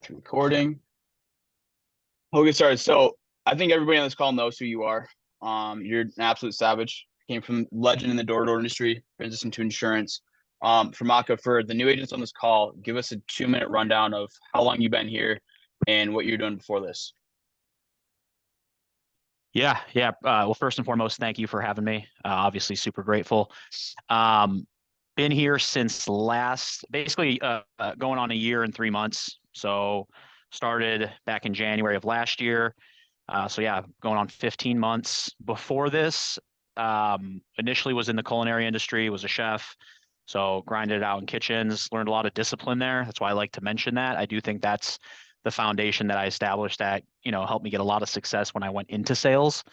Recording. We'll get started. So I think everybody on this call knows who you are. You're an absolute savage. Came from legend in the door-to-door industry, transitioned to insurance. For Maka, for the new agents on this call, give us a 2-minute rundown of how long you've been here and what you're doing before this. Yeah. Well, first and foremost, thank you for having me. Obviously, super grateful. Um, been here since basically going on a year and 3 months. So started back in January of last year. So yeah, going on 15 months. Before this, initially was in the culinary industry, was a chef. So grinded it out in kitchens, learned a lot of discipline there. That's why I like to mention that. I do think that's the foundation that I established that, helped me get a lot of success when I went into sales.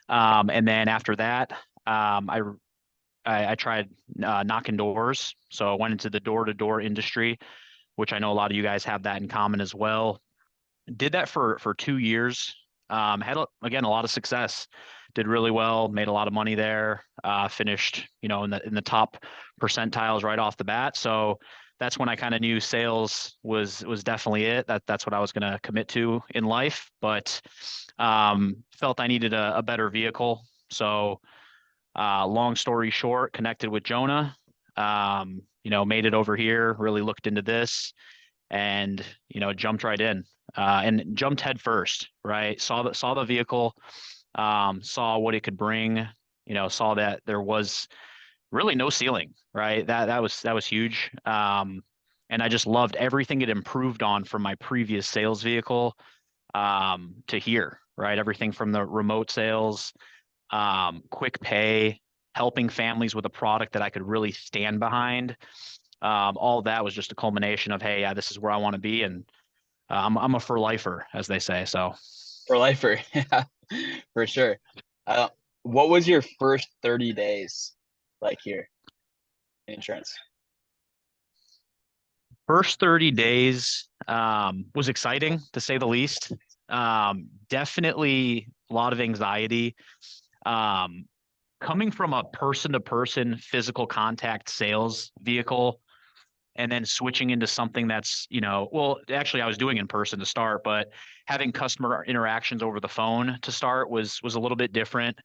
And then after that, I tried knocking doors. So I went into the door-to-door industry, which I know a lot of you guys have that in common as well. Did that for 2 years. Had again a lot of success. Did really well. Made a lot of money there. Finished, in the top percentiles right off the bat. So that's when I kind of knew sales was definitely it. That's what I was going to commit to in life. But felt I needed a better vehicle. So long story short, connected with Jonah. Made it over here. Really looked into this and jumped right in and jumped head first, right? Saw the vehicle, saw what it could bring, saw that there was really no ceiling, right? That was huge. And I just loved everything it improved on from my previous sales vehicle to here, right? Everything from the remote sales, quick pay, helping families with a product that I could really stand behind. All of that was just a culmination of, hey, yeah, this is where I want to be, and I'm a for lifer, as they say. So For lifer, yeah, for sure. Uh, what was your first 30 days like here in insurance? first 30 days was exciting to say the least. Definitely a lot of anxiety. Um, Coming from a person-to-person physical contact sales vehicle and then switching into something that's, well, actually I was doing in person to start, but having customer interactions over the phone to start was a little bit different.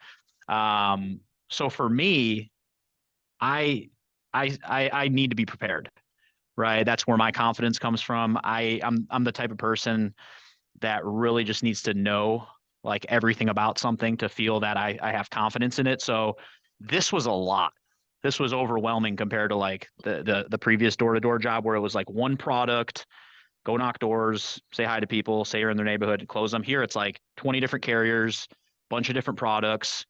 So for me, I I need to be prepared, right? That's where my confidence comes from. I'm the type of person that really just needs to know like everything about something to feel that I have confidence in it. So this was a lot. This was overwhelming compared to like the previous door-to-door job where it was like one product, go knock doors, say hi to people, say you're in their neighborhood, and close them. Here it's like 20 different carriers, bunch of different products.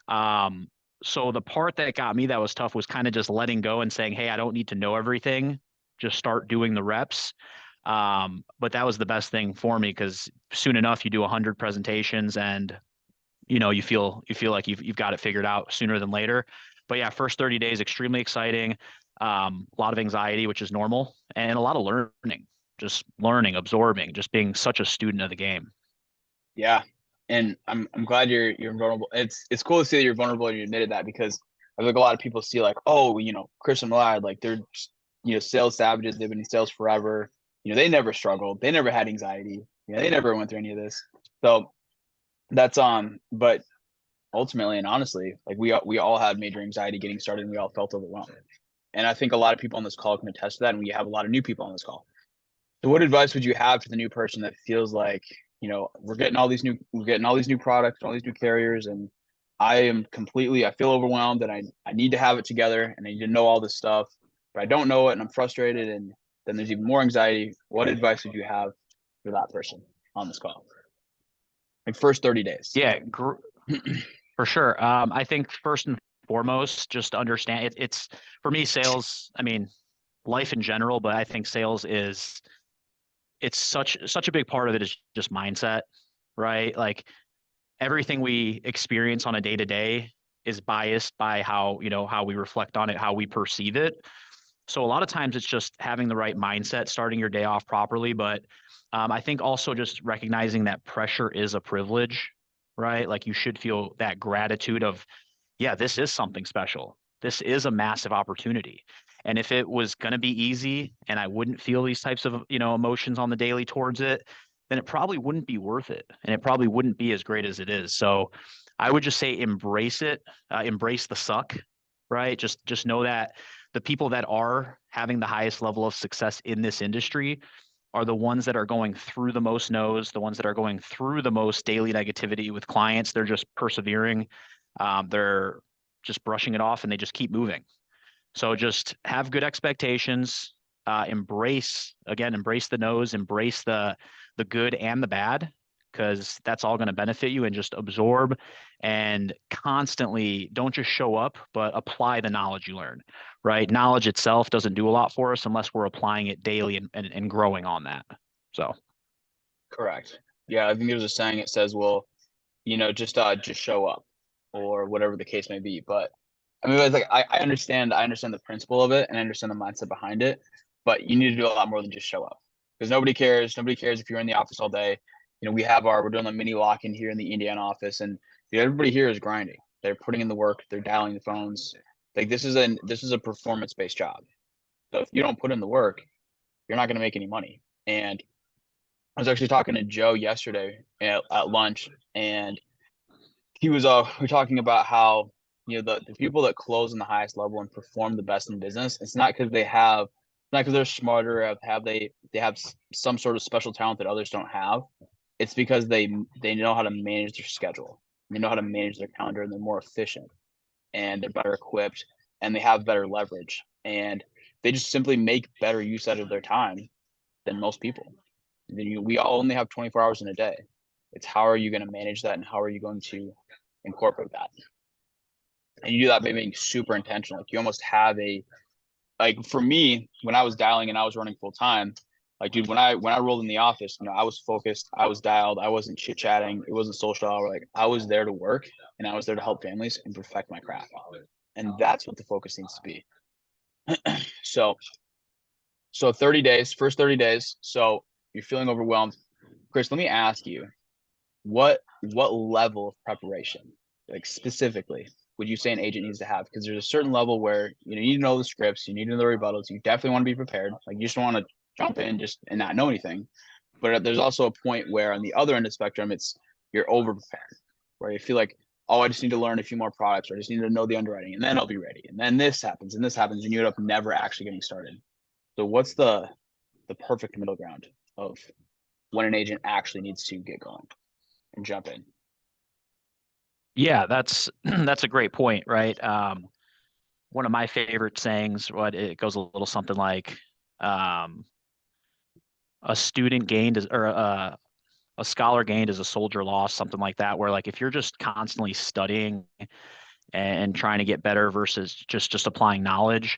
Um, so the part that got me that was tough was kind of just letting go and saying, hey, I don't need to know everything. Just start doing the reps. But that was the best thing for me because soon enough you do 100 presentations and you feel like you've got it figured out sooner than later. But yeah, first 30 days extremely exciting. A lot of anxiety, which is normal, and a lot of learning, just learning, absorbing, just being such a student of the game. Yeah, and I'm glad you're vulnerable. It's cool to see that you're vulnerable and you admitted that because I feel like a lot of people see like, oh, Chris and Malad, like they're just, sales savages. They've been in sales forever. They never struggled. They never had anxiety. They never went through any of this. So that's but ultimately and honestly, like we all had major anxiety getting started and we all felt overwhelmed. And I think a lot of people on this call can attest to that, and we have a lot of new people on this call. So what advice would you have to the new person that feels like, we're getting all these new products, all these new carriers, and I feel overwhelmed and I need to have it together and I need to know all this stuff, but I don't know it and I'm frustrated and then there's even more anxiety. What advice would you have for that person on this call? Like first 30 days. Yeah, for sure. I think first and foremost, just understand it's for me, sales, I mean, life in general, but I think sales is it's such a big part of it is just mindset, right? Like everything we experience on a day to day is biased by how we reflect on it, how we perceive it. So a lot of times it's just having the right mindset, starting your day off properly. But I think also just recognizing that pressure is a privilege, right? Like you should feel that gratitude of, yeah, this is something special. This is a massive opportunity. And if it was going to be easy and I wouldn't feel these types of, emotions on the daily towards it, then it probably wouldn't be worth it. And it probably wouldn't be as great as it is. So I would just say embrace it, embrace the suck, right? Just know that the people that are having the highest level of success in this industry are the ones that are going through the most no's, the ones that are going through the most daily negativity with clients. They're just persevering. They're just brushing it off and they just keep moving. So just have good expectations. Embrace the no's, embrace the good and the bad, because that's all going to benefit you, and just absorb and constantly don't just show up, but apply the knowledge you learn, right? Knowledge itself doesn't do a lot for us unless we're applying it daily and growing on that. So Correct. Yeah, I think there's a saying, it says, well, just show up, or whatever the case may be. But I mean, it's like I understand the principle of it, and I understand the mindset behind it, but you need to do a lot more than just show up, because nobody cares. Nobody cares if you're in the office all day. We're doing a mini lock in here in the Indiana office, and everybody here is grinding. They're putting in the work. They're dialing the phones. Like, this is a performance based job. So if you don't put in the work, you're not going to make any money. And I was actually talking to Joe yesterday at lunch, and we were talking about how, the people that close in the highest level and perform the best in business, it's not because they're smarter, they have some sort of special talent that others don't have. It's because they know how to manage their schedule, they know how to manage their calendar, and they're more efficient, and they're better equipped, and they have better leverage, and they just simply make better use out of their time than most people. We all only have 24 hours in a day. It's how are you going to manage that, and how are you going to incorporate that? And you do that by being super intentional. Like, you almost have for me, when I was dialing and I was running full time, like, dude, when I rolled in the office, I was focused, I was dialed, I wasn't chit chatting, it wasn't social hour. Like, I was there to work, and I was there to help families and perfect my craft. And that's what the focus needs to be. So 30 days, first 30 days. So you're feeling overwhelmed. Chris, let me ask you, what level of preparation, like, specifically, would you say an agent needs to have? Because there's a certain level where you need to know the scripts, you need to know the rebuttals, you definitely want to be prepared. Like, you just don't want to jump in just and not know anything. But there's also a point where on the other end of the spectrum, it's you're over prepared, where you feel like, oh, I just need to learn a few more products, or I just need to know the underwriting, and then I'll be ready. And then this happens, and you end up never actually getting started. So what's the perfect middle ground of when an agent actually needs to get going and jump in? yeah, that's that's a great point, right? One of my favorite sayings, what it goes a little something like, um, a student gained is, or a scholar gained is a soldier lost, something like that, where like if you're just constantly studying and trying to get better versus just applying knowledge,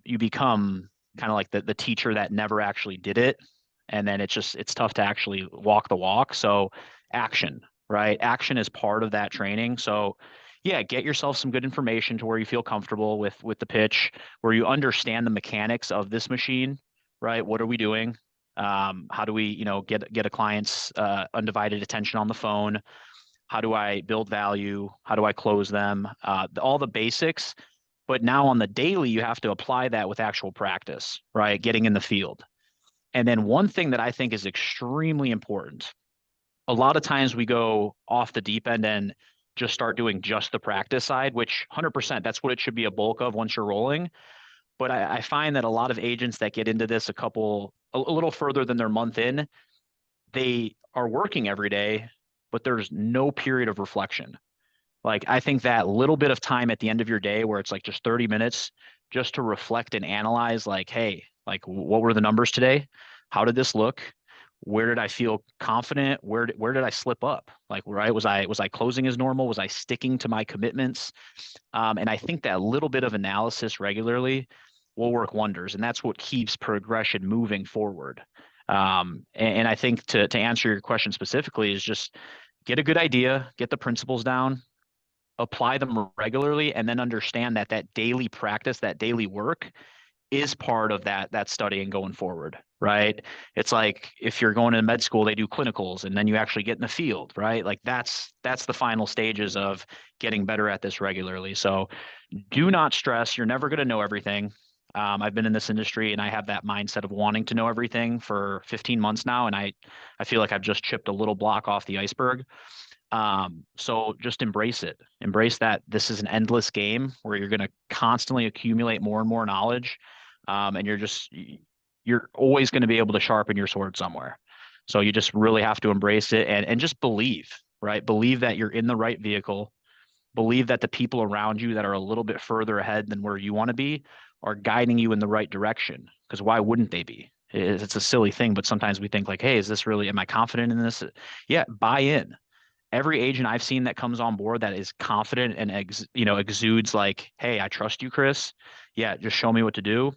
you become kind of like the teacher that never actually did it. And then it's tough to actually walk the walk. So action, right? Action is part of that training. So yeah, get yourself some good information to where you feel comfortable with the pitch, where you understand the mechanics of this machine, right? What are we doing? How do we, get a client's undivided attention on the phone? How do I build value? How do I close them? All the basics. But now on the daily, you have to apply that with actual practice, right? Getting in the field. And then one thing that I think is extremely important, a lot of times we go off the deep end and just start doing just the practice side, which 100%, that's what it should be a bulk of once you're rolling. But I find that a lot of agents that get into this a little further than their month in, they are working every day, but there's no period of reflection. Like, I think that little bit of time at the end of your day where it's like just 30 minutes just to reflect and analyze, like, hey, like, what were the numbers today? How did this look? Where did I feel confident? Where did I slip up? Like, right, was I closing as normal? Was I sticking to my commitments? And I think that little bit of analysis regularly will work wonders, and that's what keeps progression moving forward. And I think to answer your question specifically is just get a good idea, get the principles down, apply them regularly, and then understand that that daily practice, that daily work is part of that studying going forward, right? It's like if you're going to med school, they do clinicals and then you actually get in the field, right? Like that's the final stages of getting better at this regularly. So do not stress. You're never going to know everything. I've been in this industry and I have that mindset of wanting to know everything for 15 months now. And I feel like I've just chipped a little block off the iceberg. So just embrace it. Embrace that this is an endless game where you're going to constantly accumulate more and more knowledge. And you're always going to be able to sharpen your sword somewhere. So you just really have to embrace it and just believe, right? Believe that you're in the right vehicle. Believe that the people around you that are a little bit further ahead than where you want to be are guiding you in the right direction. Because why wouldn't they be? It's a silly thing, but sometimes we think like, hey, is this really, am I confident in this? Yeah, buy in. Every agent I've seen that comes on board that is confident and exudes like, hey, I trust you, Chris. Yeah, just show me what to do.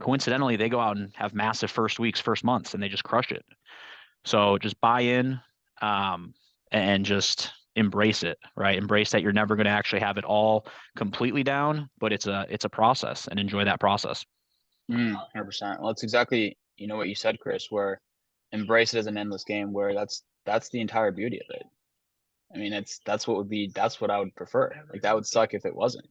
Coincidentally, they go out and have massive first weeks, first months, and they just crush it. So just buy in, um, and just embrace it, right? Embrace that you're never going to actually have it all completely down, but it's a process, and enjoy that process. 100%. Well, that's exactly, what you said, Chris, where embrace it as an endless game, where that's the entire beauty of it. I mean, that's what I would prefer. Like that would suck if it wasn't.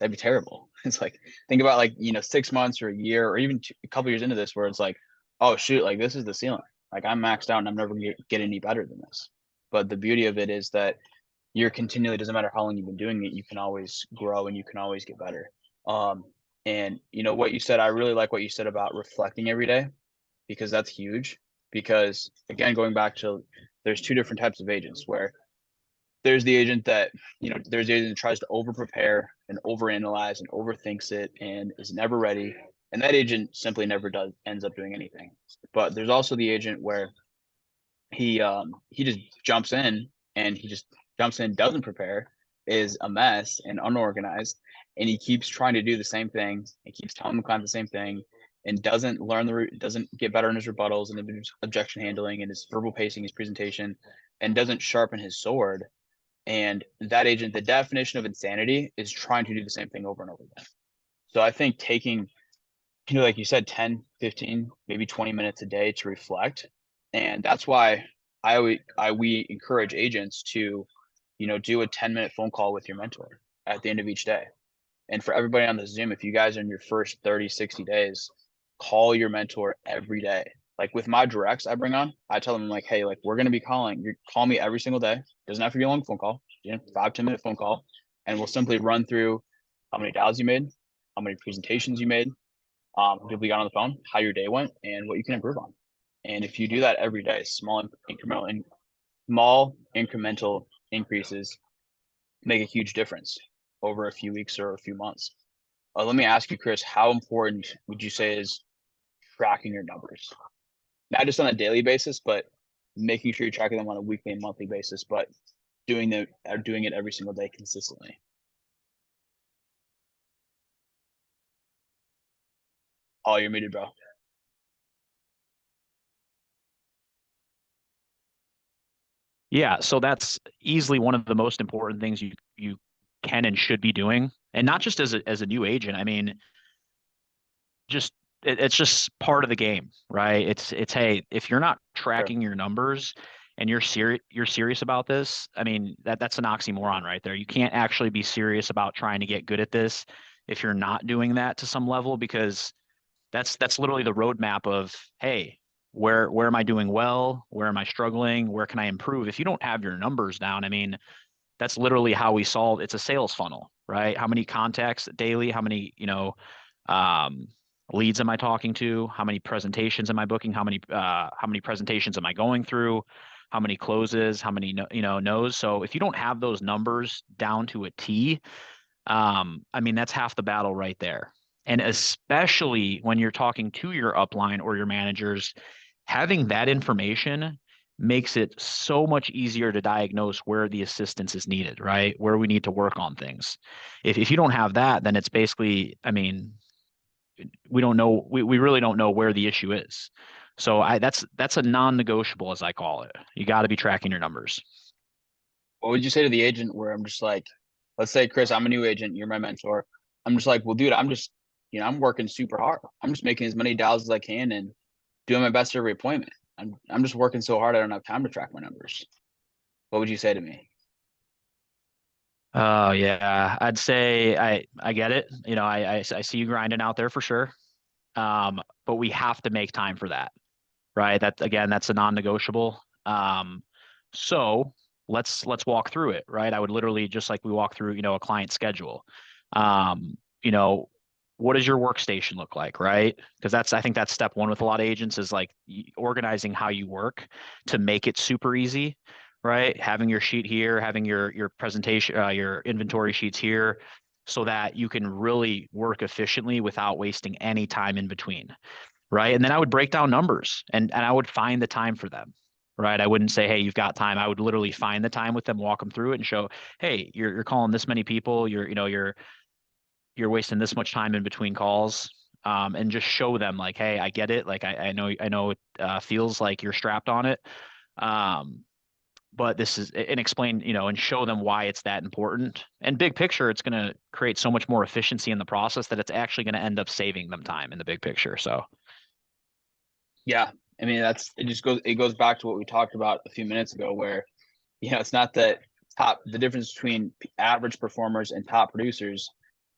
That'd be terrible. It's like think about like 6 months or a year or even a couple years into this where it's like, oh shoot, like this is the ceiling. Like I'm maxed out and I'm never gonna get any better than this. But the beauty of it is that you're continually, doesn't matter how long you've been doing it, you can always grow and you can always get better. Um, and what you said, I really like what you said about reflecting every day because that's huge. Because again, going back to there's two different types of agents where there's the agent that there's the agent that tries to over prepare and overanalyze and overthinks it and is never ready, and that agent simply never does ends up doing anything. But there's also the agent where he just jumps in and he just jumps in, doesn't prepare, is a mess and unorganized, and he keeps trying to do the same thing and keeps telling the client the same thing and doesn't get better in his rebuttals and his objection handling and his verbal pacing, his presentation, and doesn't sharpen his sword. And that agent, the definition of insanity is trying to do the same thing over and over again. So I think taking, like you said, 10, 15, maybe 20 minutes a day to reflect. And that's why we encourage agents to, do a 10-minute phone call with your mentor at the end of each day. And for everybody on the Zoom, if you guys are in your first 30, 60 days, call your mentor every day. Like with my directs I bring on, I tell them like, hey, like we're gonna be calling. You call me every single day. Doesn't have to be a long phone call. 5-10 minute phone call, and we'll simply run through how many dials you made, how many presentations you made, people you got on the phone, how your day went, and what you can improve on. And if you do that every day, small incremental increases make a huge difference over a few weeks or a few months. Let me ask you, Chris, how important would you say is tracking your numbers? Not just on a daily basis, but making sure you're tracking them on a weekly and monthly basis, but doing it every single day consistently. Oh, you're muted, bro. Yeah, so that's easily one of the most important things you can and should be doing, and not just as a new agent. I mean, just it's just part of the game, right? It's hey, if you're not Sure. tracking your numbers and you're serious about this, I mean that's an oxymoron right there. You can't actually be serious about trying to get good at this if you're not doing that to some level, because that's literally the roadmap of, hey, where am I doing well? Where am I struggling? Where can I improve? If you don't have your numbers down, I mean, that's literally how we solve. It's a sales funnel, right? How many contacts daily? How many, um, leads am I talking to? How many presentations am I booking? How many presentations am I going through? How many closes? How many, no's? So if you don't have those numbers down to a T, I mean, that's half the battle right there. And especially when you're talking to your upline or your managers, having that information makes it so much easier to diagnose where the assistance is needed, right? Where we need to work on things. If you don't have that, then it's basically, I mean, we don't know, we really don't know where the issue is. So that's a non-negotiable, as I call it. You got to be tracking your numbers. What would you say to the agent where I'm just like, let's say, Chris, I'm a new agent, you're my mentor. I'm just like, well, dude, I'm just, I'm working super hard. I'm just making as many dials as I can and doing my best every appointment. I'm just working so hard I don't have time to track my numbers. What would you say to me? Oh yeah, I'd say I get it. I see you grinding out there for sure. But we have to make time for that, right? That again, that's a non-negotiable. So let's walk through it, right? I would literally just like we walk through, a client schedule. Um, you know, what does your workstation look like, right? Because I think that's step one with a lot of agents is like organizing how you work to make it super easy, right? Having your sheet here, having your presentation, your inventory sheets here, so that you can really work efficiently without wasting any time in between, right? And then I would break down numbers and I would find the time for them, right? I wouldn't say, hey, you've got time. I would literally find the time with them, walk them through it, and show, hey, you're calling this many people. You're wasting this much time in between calls. And just show them like, hey, I get it. Like I know it feels like you're strapped on it. Um, but this is and explain, and show them why it's that important. And big picture, it's going to create so much more efficiency in the process that it's actually going to end up saving them time in the big picture. So Yeah, I mean it goes back to what we talked about a few minutes ago, where it's not that the difference between average performers and top producers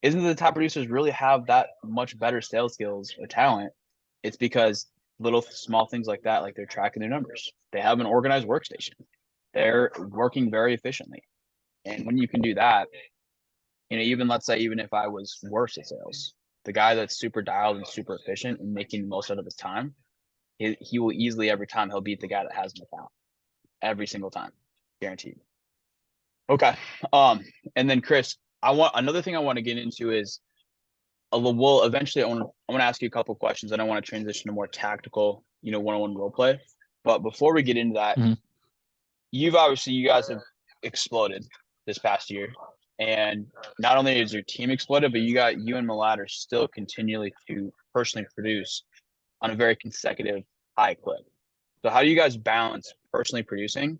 isn't that the top producers really have that much better sales skills or talent. It's because little small things like that, like they're tracking their numbers. They have an organized workstation. They're working very efficiently. And when you can do that, even let's say, even if I was worse at sales, the guy that's super dialed and super efficient and making the most out of his time, he will easily every time he'll beat the guy that has an account every single time, guaranteed. Okay. And then Chris, I want another thing I want to get into is well, eventually I want to ask you a couple of questions. I don't want to transition to more tactical, one-on-one role play. But before we get into that, mhm. you guys have exploded this past year. And not only is your team exploded, but you and Malad are still continually to personally produce on a very consecutive high clip. So how do you guys balance personally producing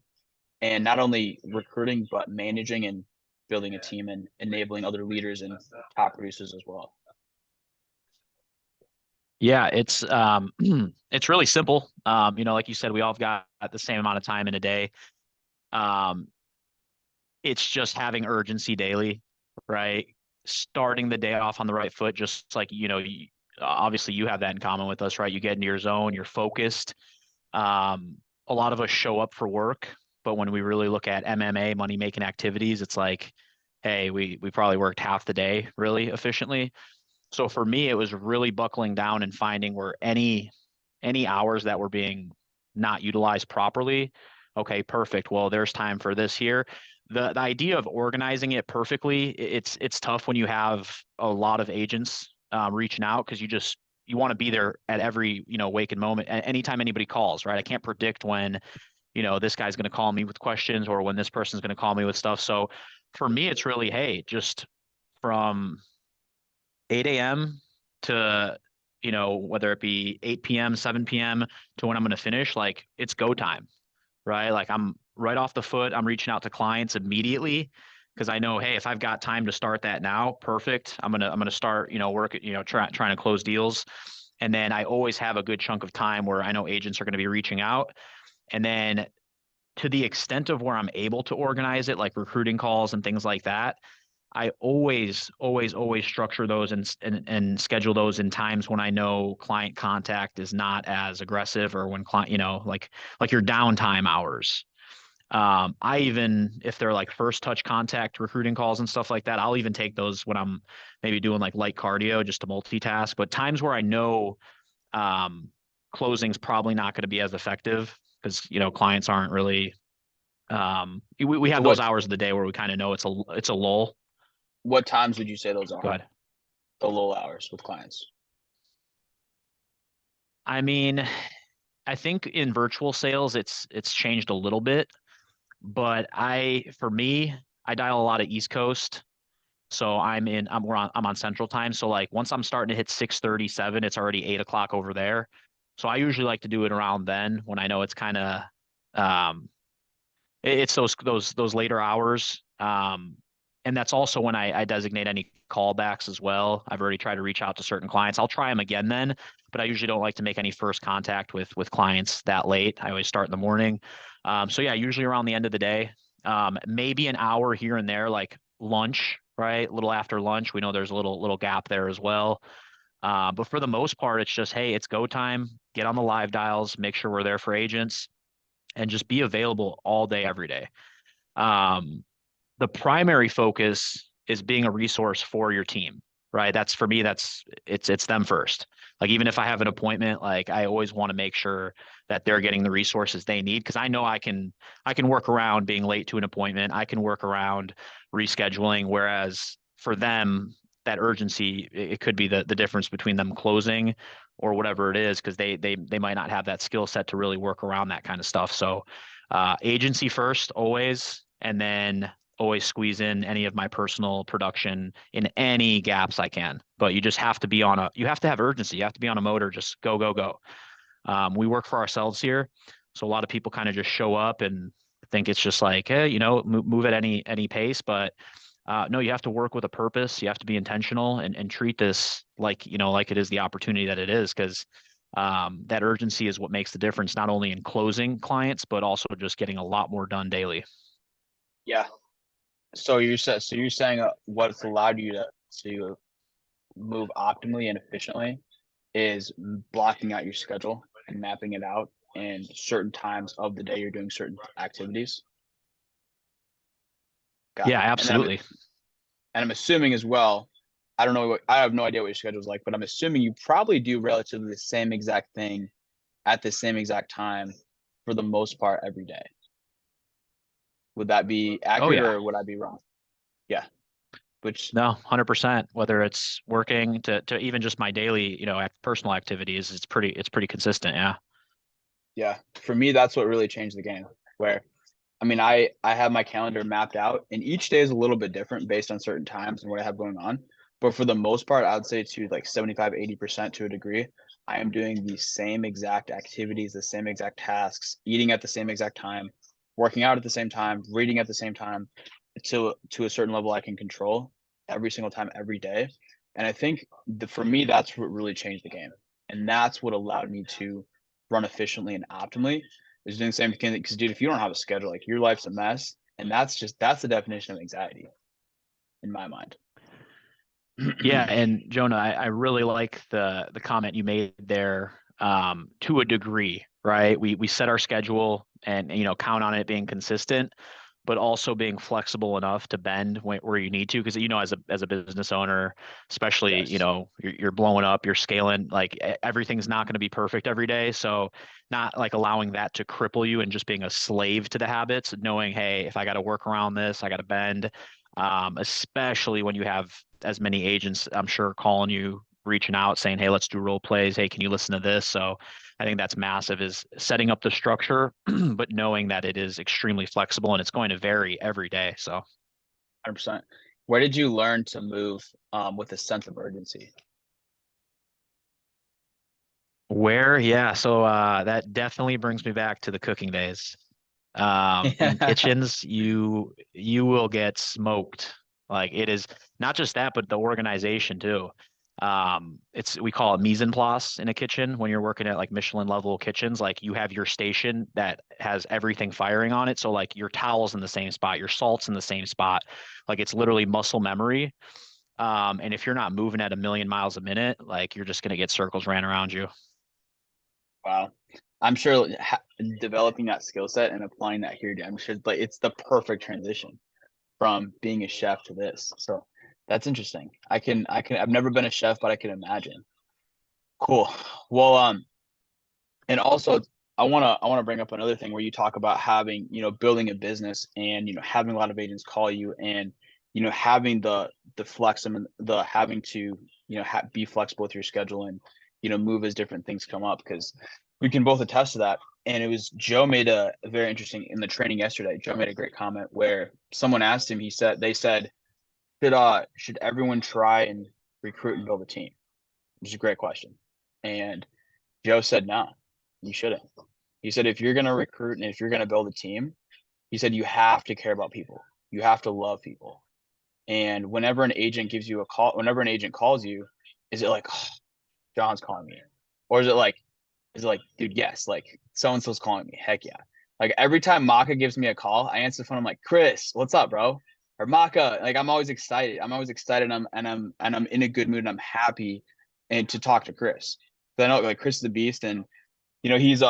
and not only recruiting, but managing and building a team and enabling other leaders and top producers as well? Yeah, it's it's really simple. Like you said, we all have got the same amount of time in a day. Um, it's just having urgency daily, right? Starting the day off on the right foot, just like, obviously you have that in common with us, right? You get into your zone, you're focused. Um, a lot of us show up for work, but when we really look at MMA, money making activities, it's like, hey, we probably worked half the day really efficiently. So for me, it was really buckling down and finding where any hours that were being not utilized properly. Okay, perfect. Well, there's time for this here. The idea of organizing it perfectly, it's tough when you have a lot of agents reaching out because you want to be there at every wake and moment. Anytime anybody calls, right? I can't predict when this guy's going to call me with questions or when this person's going to call me with stuff. So for me, it's really, hey, just from 8 a.m. to, whether it be 8 p.m., 7 p.m. to when I'm going to finish, like it's go time, right? Like I'm right off the foot. I'm reaching out to clients immediately because I know, hey, if I've got time to start that now, perfect. I'm gonna start, work, trying to close deals. And then I always have a good chunk of time where I know agents are going to be reaching out. And then to the extent of where I'm able to organize it, like recruiting calls and things like that, I always, always, always structure those and schedule those in times when I know client contact is not as aggressive or when client, like your downtime hours. I even if they're like first touch contact recruiting calls and stuff like that, I'll even take those when I'm maybe doing like light cardio just to multitask. But times where I know um, closing's probably not going to be as effective because clients aren't really we So have those hours of the day where we kind of know it's a lull. what times would you say those Go are? ahead. The low hours with clients? I mean, I think in virtual sales it's changed a little bit, but for me, I dial a lot of East Coast. So I'm on Central Time. So like once I'm starting to hit 6:37, it's already 8 o'clock over there. So I usually like to do it around then when I know it's kind of um it's those later hours. And that's also when I designate any callbacks as well. I've already tried to reach out to certain clients. I'll try them again then, but I usually don't like to make any first contact with clients that late. I always start in the morning. So yeah, usually around the end of the day. Maybe an hour here and there, like lunch, right? A little after lunch. We know there's a little gap there as well. But for the most part, it's just, hey, it's go time. Get on the live dials, make sure we're there for agents, and just be available all day, every day. Um, the primary focus is being a resource for your team, right? That's for me, it's them first. Like even if I have an appointment, like I always want to make sure that they're getting the resources they need because I know I can work around being late to an appointment. I can work around rescheduling. Whereas for them, that urgency, it could be the difference between them closing or whatever it is, because they might not have that skill set to really work around that kind of stuff. So agency first always, and then always squeeze in any of my personal production in any gaps I can. But you just have to be you have to have urgency. You have to be on a motor, just go, go, go. We work for ourselves here. So a lot of people kind of just show up and think it's just like, hey, move at any pace. But no, you have to work with a purpose. You have to be intentional and treat this like it is the opportunity that it is, because that urgency is what makes the difference, not only in closing clients, but also just getting a lot more done daily. Yeah. So you're saying what's allowed you to move optimally and efficiently is blocking out your schedule and mapping it out and certain times of the day you're doing certain activities. Got Yeah, it. absolutely. And I'm assuming as well, I don't know I have no idea what your schedule is like, but I'm assuming you probably do relatively the same exact thing at the same exact time for the most part every day. Would that be Oh accurate yeah. or would I be wrong? Yeah. Which No, 100%. Whether it's working to even just my daily, personal activities, it's pretty consistent. Yeah. yeah, for me that's what really changed the game. Where I mean, I have my calendar mapped out, and each day is a little bit different based on certain times and what I have going on. But for the most part, I would say to like 75-80% to a degree, I am doing the same exact activities, the same exact tasks, eating at the same exact time, working out at the same time, reading at the same time, to a certain level I can control every single time, every day. And I think for me, that's what really changed the game, and that's what allowed me to run efficiently and optimally is doing the same thing. Because dude, if you don't have a schedule, like your life's a mess, and that's the definition of anxiety in my mind. Yeah, and Jonah, I really like the comment you made there, to a degree, right? We set our schedule and count on it being consistent, but also being flexible enough to bend where you need to. Because as a business owner, especially, Yes, you're blowing up, you're scaling, like everything's not going to be perfect every day. So not like allowing that to cripple you and just being a slave to the habits, knowing, hey, if I got to work around this, I got to bend. Especially when you have as many agents, I'm sure, calling you, reaching out, saying, hey, let's do role plays. Hey, can you listen to this? So I think that's massive, is setting up the structure, but knowing that it is extremely flexible and it's going to vary every day. So 100%. Where did you learn to move with a sense of urgency? yeah, so that definitely brings me back to the cooking days. In kitchens, you will get smoked. Like it is not just that, but the organization too. We call it mise en place in a kitchen when you're working at like Michelin level kitchens. Like you have your station that has everything firing on it. So like your towel's in the same spot, your salt's in the same spot. Like it's literally muscle memory. And if you're not moving at a million miles a minute, like you're just gonna get circles ran around you. Wow. I'm sure developing that skill set and applying that here, I'm sure like it's the perfect transition from being a chef to this. So that's interesting. I've never been a chef, but I can imagine. Cool. Well, and also I wanna bring up another thing where you talk about having, building a business and, having a lot of agents call you and, having the flex and the having to, be flexible with your schedule and, move as different things come up because we can both attest to that. And it was Joe made a very interesting in the training yesterday. Joe made a great comment where someone asked him, they said, should everyone try and recruit and build a team? Which is a great question. And Joe said, no, you shouldn't. He said, if you're going to recruit and if you're going to build a team, he said, you have to care about people. You have to love people. And whenever an agent gives you a call, whenever an agent calls you, is it like, oh, John's calling me? Or is it like, dude, yes, like so and so's calling me. Heck yeah. Like every time Maka gives me a call, I answer the phone. I'm like, Chris, what's up, bro? or Maka. Like I'm always excited. I'm always excited. I'm in a good mood and I'm happy and to talk to Chris. So I know like Chris is a beast and he's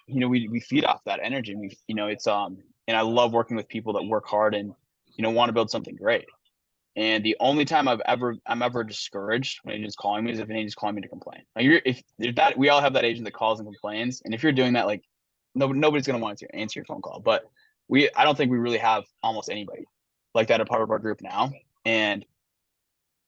we feed off that energy and it's and I love working with people that work hard and want to build something great. And the only time I'm ever discouraged when agents calling me is if an agent's calling me to complain. Like if that we all have that agent that calls and complains, and if you're doing that, like nobody's gonna want to answer your phone call. But I don't think we really have almost anybody like that a part of our group now. And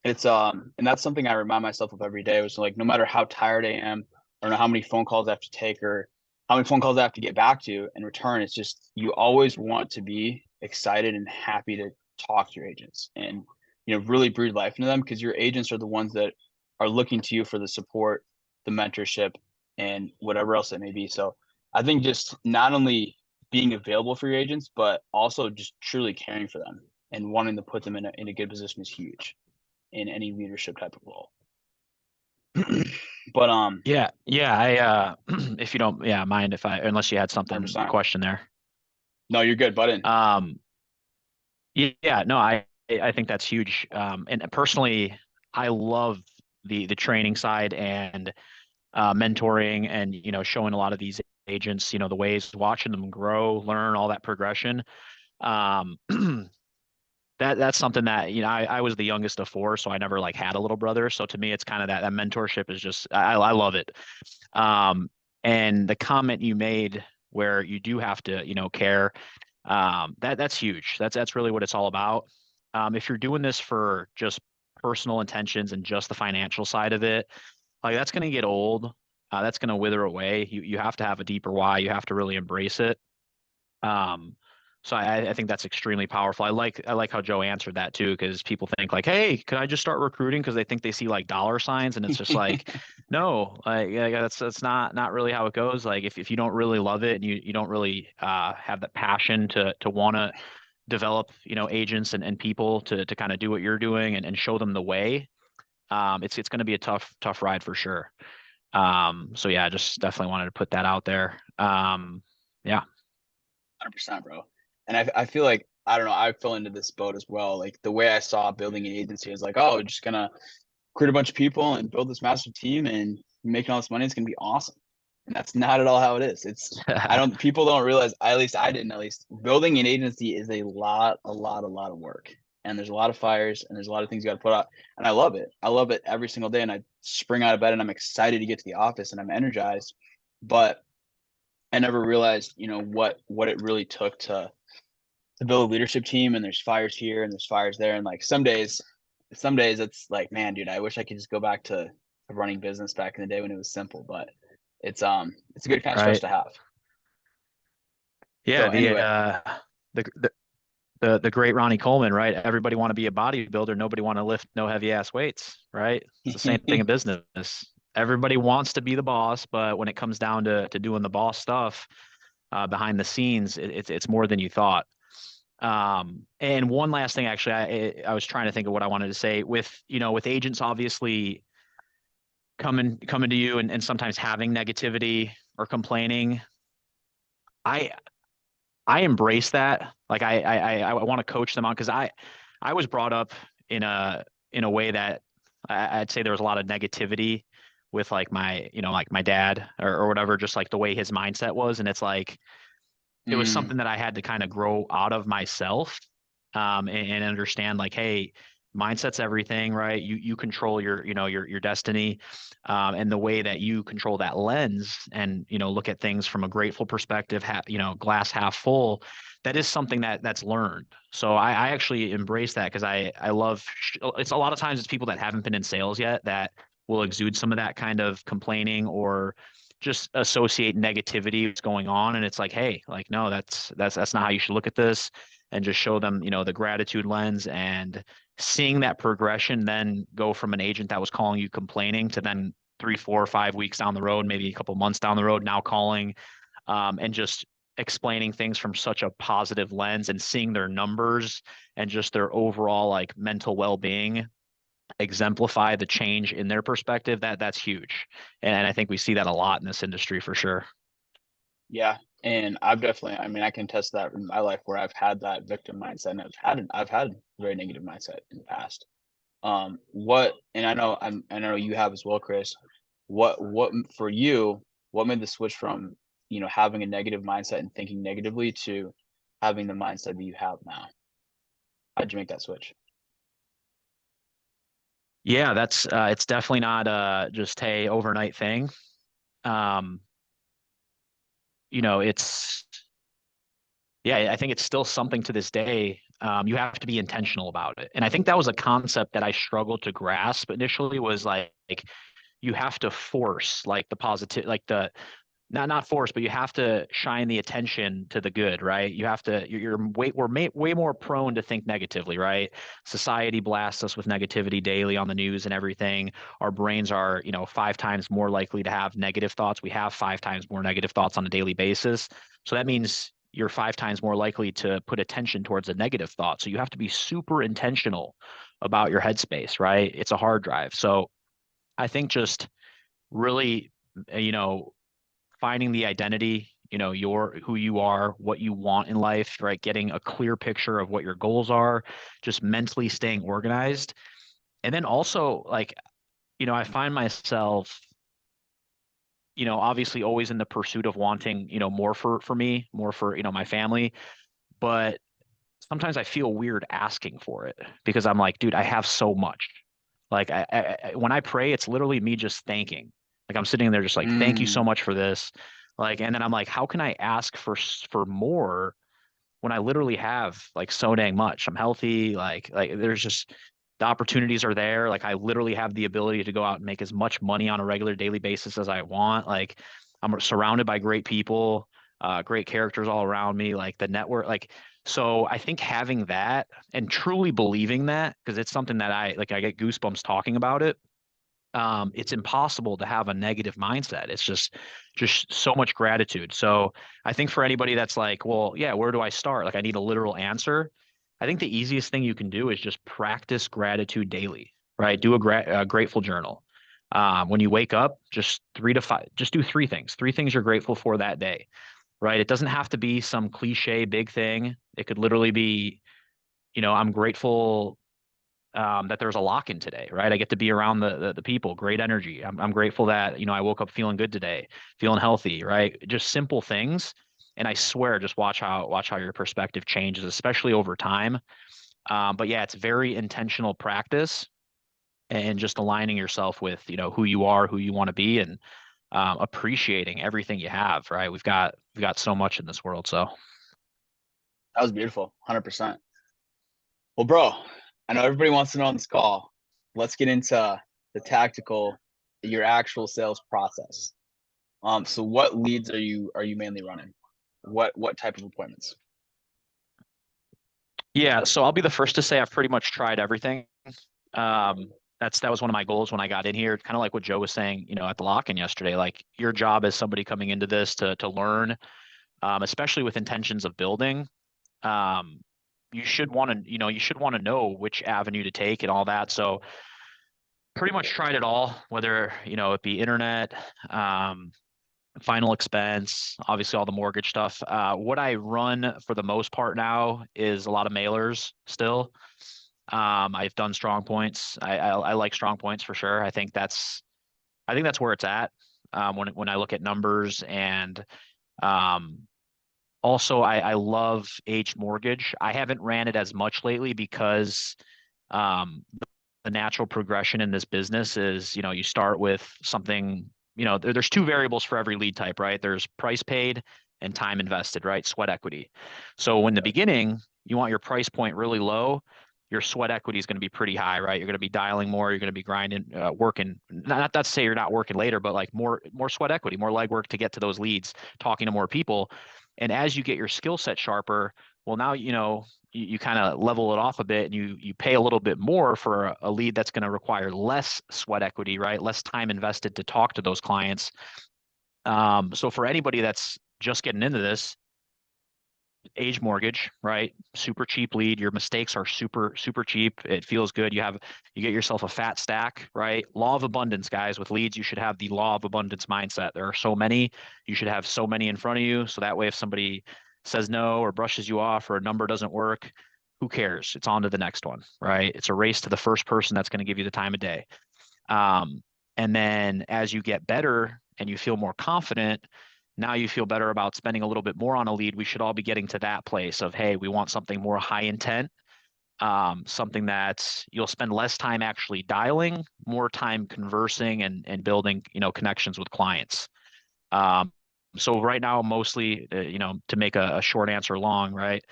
it's and that's something I remind myself of every day. Was like no matter how tired I am, or know how many phone calls I have to take, or how many phone calls I have to get back to in return. It's just you always want to be excited and happy to talk to your agents and really breathe life into them because your agents are the ones that are looking to you for the support, the mentorship, and whatever else it may be. So I think just not only being available for your agents, but also just truly caring for them and wanting to put them in a good position is huge in any leadership type of role. But Yeah. If you don't, yeah, mind if I, unless you had something, a 100%. question there. No, you're good, button. Um, yeah, no, I think that's huge. And personally, I love the training side and mentoring and showing a lot of these agents the ways, watching them grow, learn all that progression. Um, that's something that I was the youngest of four, so I never like had a little brother. So to me, it's kind of that mentorship is just I love it. Um, and the comment you made where you do have to care, that's huge. That's really what it's all about. If you're doing this for just personal intentions and just the financial side of it, like that's going to get old. That's going to wither away. You have to have a deeper why. You have to really embrace it. Um, so I think that's extremely powerful. I like how Joe answered that too, because people think like, hey, can I just start recruiting? Because they think they see like dollar signs, and it's just like, no, like yeah, that's not really how it goes. Like if you don't really love it and you don't really have that passion to want to develop agents and people to kind of do what you're doing and show them the way, it's going to be a tough ride for sure. So yeah, just definitely wanted to put that out there. Yeah. 100%, bro. And I feel like I don't know. I fell into this boat as well. Like the way I saw building an agency is like, oh, just gonna recruit a bunch of people and build this massive team and making all this money. It's gonna be awesome. And that's not at all how it is. It's I don't people don't realize. At least I didn't. At least building an agency is a lot of work. And there's a lot of fires and there's a lot of things you got to put out. And I love it. I love it every single day. And I spring out of bed and I'm excited to get to the office and I'm energized. But I never realized, what it really took to build a leadership team. And there's fires here and there's fires there. And like some days it's like, man, dude, I wish I could just go back to running business back in the day when it was simple. But it's a good kind of stress Right. to have. Yeah. So The anyway, the the the great Ronnie Coleman, right? Everybody want to be a bodybuilder. Nobody want to lift no heavy ass weights, right? It's the same thing in business. Everybody wants to be the boss, but when it comes down to doing the boss stuff behind the scenes, it's more than you thought. And one last thing, actually, I was trying to think of what I wanted to say with with agents obviously coming to you and sometimes having negativity or complaining. I I embrace that. Like I want to coach them on because I was brought up in a way that I'd say there was a lot of negativity with like my like my dad or whatever, just like the way his mindset was, and it's like it was mm, something that I had to kind of grow out of myself, and understand like, hey, mindset's everything, right? You control your your destiny, and the way that you control that lens and look at things from a grateful perspective, glass half full. That is something that's learned. So I actually embrace that because I love it's a lot of times it's people that haven't been in sales yet that will exude some of that kind of complaining or just associate negativity what's going on, and it's like, hey, like no, that's not how you should look at this, and just show them the gratitude lens and seeing that progression then go from an agent that was calling you complaining to then 3 4 5 weeks down the road, maybe a couple months down the road now calling, and just explaining things from such a positive lens and seeing their numbers and just their overall like mental well-being exemplify the change in their perspective. That's huge, and I think we see that a lot in this industry for sure. Yeah. And I've definitely, I mean, I can test that in my life where I've had that victim mindset and I've had a very negative mindset in the past. And I know you have as well, Chris. What for you, what made the switch from, having a negative mindset and thinking negatively to having the mindset that you have now? How'd you make that switch? Yeah, that's it's definitely not just a overnight thing. Um, it's yeah, I think it's still something to this day. You have to be intentional about it. And I think that was a concept that I struggled to grasp initially was like you have to force like the positive like the not force, but you have to shine the attention to the good, right? You have to, way more prone to think negatively, right? Society blasts us with negativity daily on the news and everything. Our brains are, 5 times more likely to have negative thoughts. We have 5 times more negative thoughts on a daily basis. So that means you're 5 times more likely to put attention towards a negative thought. So you have to be super intentional about your headspace, right? It's a hard drive. So I think just really, you know, finding the identity, your who you are, what you want in life, right? Getting a clear picture of what your goals are, just mentally staying organized. And then also like, I find myself, obviously always in the pursuit of wanting, more for me, more for, my family, but sometimes I feel weird asking for it because I'm like, dude, I have so much. Like when I pray, it's literally me just thanking. Like I'm sitting there just like, thank you so Mm, much for this. Like, and then I'm like, how can I ask for more when I literally have like so dang much? I'm healthy. Like there's just the opportunities are there. Like I literally have the ability to go out and make as much money on a regular daily basis as I want. Like I'm surrounded by great people, great characters all around me. Like the network, like so I think having that and truly believing that, because it's something that I get goosebumps talking about it. It's impossible to have a negative mindset. It's just so much gratitude. So I think for anybody that's like, well, yeah, where do I start? Like I need a literal answer. I think the easiest thing you can do is just practice gratitude daily, right? Do a grateful journal. When you wake up, just 3 to 5, just do 3 things, 3 things you're grateful for that day, right? It doesn't have to be some cliche big thing. It could literally be, I'm grateful that there's a lock in today, right? I get to be around the people, great energy. I'm grateful that, I woke up feeling good today, feeling healthy, right? Just simple things. And I swear, just watch how your perspective changes, especially over time. But yeah, it's very intentional practice and just aligning yourself with, who you are, who you want to be, and appreciating everything you have, right? We've got so much in this world. So that was beautiful. 100%. Well, bro, I know everybody wants to know on this call. Let's get into the tactical, your actual sales process. So what leads are you mainly running? What type of appointments? yeah, so I'll be the first to say I've pretty much tried everything. Um, that was one of my goals when I got in here, kind of like what Joe was saying, at the lock-in yesterday. Like your job as somebody coming into this to learn, especially with intentions of building. Um, you should want to know which avenue to take and all that. So pretty much tried it all, whether, it be internet, um, final expense, obviously all the mortgage stuff. What I run for the most part now is a lot of mailers still. I've done strong points. I like strong points for sure. I think that's where it's at. When I look at numbers and um, also I love H mortgage. I haven't ran it as much lately because um, the natural progression in this business is, you start with something, there's 2 variables for every lead type, right? There's price paid and time invested, right? Sweat equity. So in the beginning, you want your price point really low. Your sweat equity is going to be pretty high, right? You're going to be dialing more. You're going to be grinding, working. Not that to say you're not working later, but like more sweat equity, more legwork to get to those leads, talking to more people. And as you get your skill set sharper, well, now you kind of level it off a bit and you pay a little bit more for a lead that's going to require less sweat equity, right? Less time invested to talk to those clients. So for anybody that's just getting into this, age mortgage, right? Super cheap lead. Your mistakes are super cheap. It feels good. You get yourself a fat stack, right? Law of abundance, guys. With leads, you should have the law of abundance mindset. There are so many. You should have so many in front of you. So that way, if somebody says no or brushes you off or a number doesn't work, who cares? It's on to the next one, right? It's a race to the first person that's going to give you the time of day. Um, and then as you get better and you feel more confident, now you feel better about spending a little bit more on a lead. We should all be getting to that place of, hey, we want something more high intent, something that you'll spend less time actually dialing, more time conversing and building, connections with clients. So right now, mostly, to make a short answer long, right?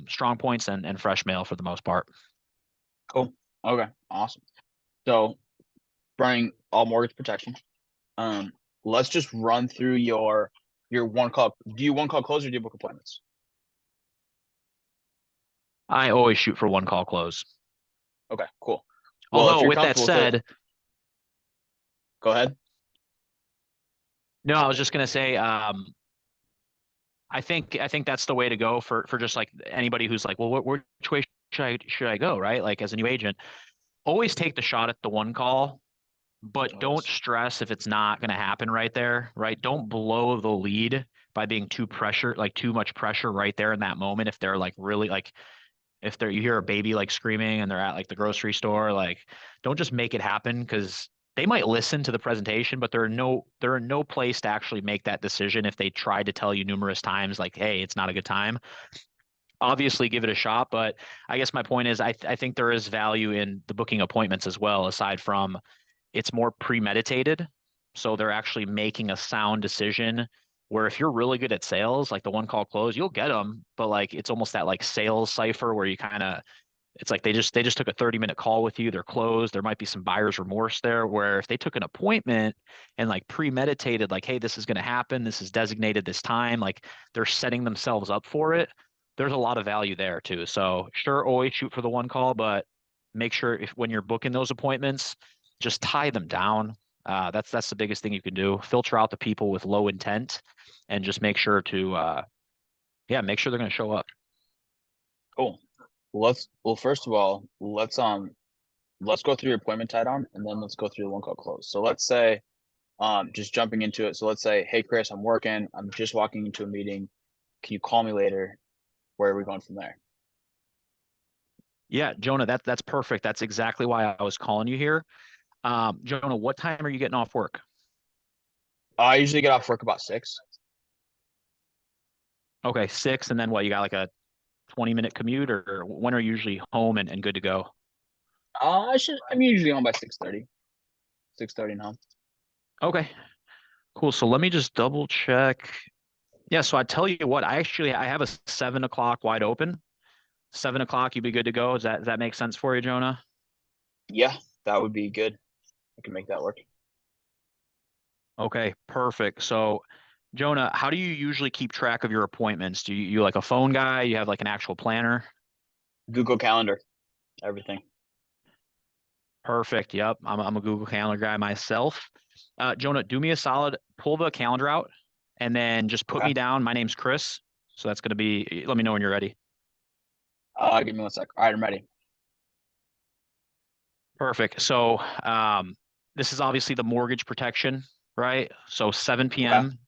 Strong points and fresh mail for the most part. Cool. Okay. Awesome. So running all mortgage protection. Um, let's just run through your one call. Do you one call close or do you book appointments? I always shoot for one call close. Okay, cool. Well, if Although you're with that comfortable with it, said, go ahead. no, I was just gonna say, I think that's the way to go for just like anybody who's like, well, which way should I go, right? Like as a new agent, always take the shot at the one call, but don't Always. stress if it's not going to happen right there, right? Don't blow the lead by being too much pressure right there in that moment. If they're like really like if they're you hear a baby like screaming and they're at like the grocery store, like don't just make it happen because they might listen to the presentation, but they're in no place to actually make that decision if they tried to tell you numerous times like, hey, it's not a good time. Obviously give it a shot, but I guess my point is I think there is value in the booking appointments as well, aside from it's more premeditated. So they're actually making a sound decision where if you're really good at sales, like the one call close, you'll get them, but like it's almost that like sales cipher where you kind of it's like they just took a 30-minute call with you, they're closed. There might be some buyer's remorse there where if they took an appointment and like premeditated like hey, this is going to happen, this is designated this time, like they're setting themselves up for it. There's a lot of value there too. So sure, always shoot for the one call, but make sure if when you're booking those appointments, just tie them down. That's the biggest thing you can do. Filter out the people with low intent, and just make sure to yeah, make sure they're going to show up. Cool. Well, first of all, let's go through your appointment tied on, and then let's go through the one call close. So let's say, just jumping into it. So let's say, hey Chris, I'm working. I'm just walking into a meeting. Can you call me later? Where are we going from there? Yeah, Jonah, that's perfect. That's exactly why I was calling you here. Jonah, what time are you getting off work? I usually get off work about 6. Okay, 6, and then what? You got like a 20-minute commute, or when are you usually home and good to go? I'm usually home by 6:30. 6:30 and home. Okay, cool. So let me just double check. Yeah, so I tell you what, I have a 7 o'clock wide open. 7 o'clock, you'd be good to go. Does that make sense for you, Jonah? Yeah, that would be good. I can make that work. Okay, perfect. So, Jonah, how do you usually keep track of your appointments? Do you like a phone guy? You have like an actual planner? Google Calendar, everything. Perfect. Yep. I'm a Google Calendar guy myself. Jonah, do me a solid, pull the calendar out and then just put Okay. me down. My name's Chris. So that's going to be, let me know when you're ready. Give me 1 sec. All right, I'm ready. Perfect. So, this is obviously the mortgage protection, right? So 7 Okay. p.m.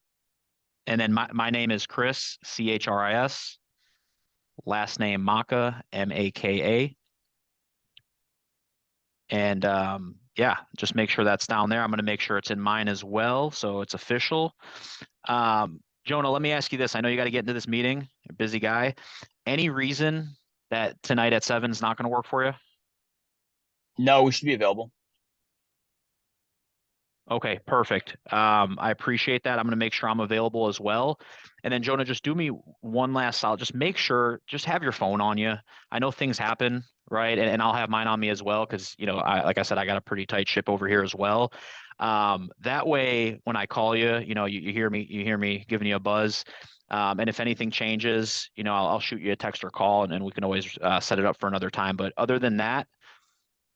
And then my name is Chris, Chris. Last name Maka, Maka. And yeah, just make sure that's down there. I'm going to make sure it's in mine as well, so it's official. Jonah, let me ask you this. I know you got to get into this meeting. You're a busy guy. Any reason that tonight at 7 is not going to work for you? No, we should be available. Okay, perfect. I appreciate that. I'm going to make sure I'm available as well. And then Jonah, just do me one last solid. Just make sure, just have your phone on you. I know things happen, right? And I'll have mine on me as well because, like I said, I got a pretty tight ship over here as well. That way, when I call you, you hear me giving you a buzz. And if anything changes, I'll shoot you a text or call, and we can always set it up for another time. But other than that,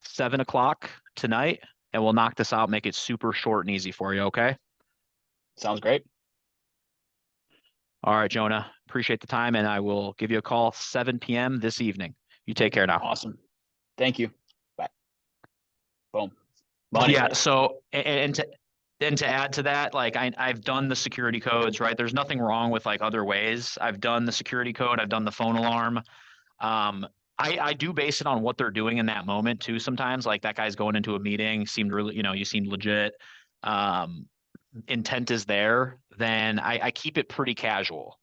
7 o'clock tonight, and we'll knock this out, make it super short and easy for you. Okay. Sounds great. All right, Jonah. Appreciate the time, and I will give you a call 7 p.m. this evening. You take care now. Awesome. Thank you. Bye. Boom. Oh, Money. yeah. So, and to add to that, like I've done the security codes, right? There's nothing wrong with like other ways. I've done the security code. I've done the phone alarm. Um, I do base it on what they're doing in that moment too. Sometimes like that guy's going into a meeting, seemed really, you seemed legit. Um, Intent is there, then I keep it pretty casual.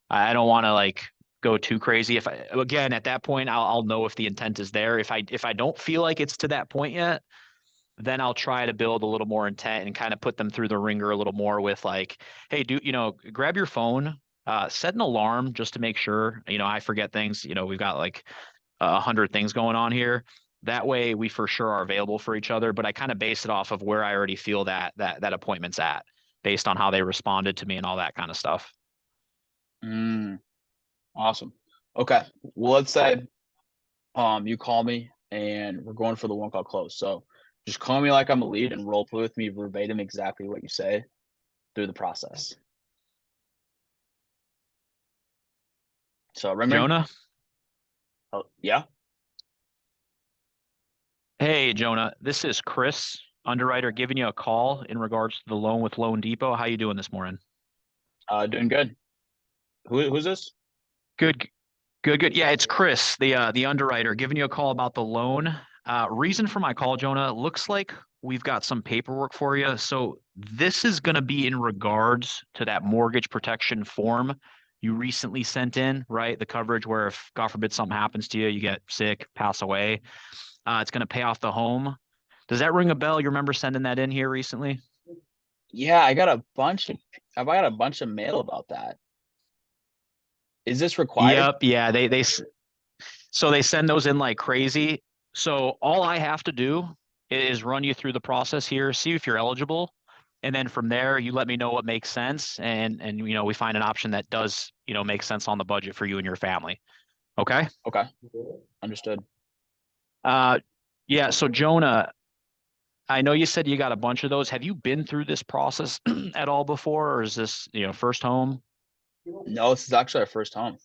I don't want to like go too crazy. If I again at that point, I'll know if the intent is there. If I don't feel like it's to that point yet, then I'll try to build a little more intent and kind of put them through the ringer a little more with like, hey, grab your phone, set an alarm just to make sure. I forget things. We've got like 100 things going on here. That way, we for sure are available for each other. But I kind of base it off of where I already feel that appointment's at, based on how they responded to me and all that kind of stuff. Mm, awesome. Okay. Well, let's say you call me and we're going for the one call close. So just call me like I'm a lead and role play with me verbatim exactly what you say through the process. So remember? Jonah, Oh, yeah. hey Jonah, this is Chris, underwriter, giving you a call in regards to the loan with Loan Depot. How you doing this morning? Doing good. Who's this? Good, good, good. Yeah, it's Chris, the underwriter, giving you a call about the loan. Reason for my call, Jonah, looks like we've got some paperwork for you. So this is going to be in regards to that mortgage protection form you recently sent in, right? The coverage where if God forbid something happens to you, you get sick, pass away, it's going to pay off the home. Does that ring a bell? You remember sending that in here recently? Yeah, I got a bunch of mail about that. Is this required? Yep. Yeah. So they send those in like crazy. So all I have to do is run you through the process here, see if you're eligible, and then from there you let me know what makes sense, and we find an option that does make sense on the budget for you and your family. Okay. Okay. Understood. Uh, yeah. So Jonah, I know you said you got a bunch of those. Have you been through this process at all before, or is this first home? No, this is actually our first home.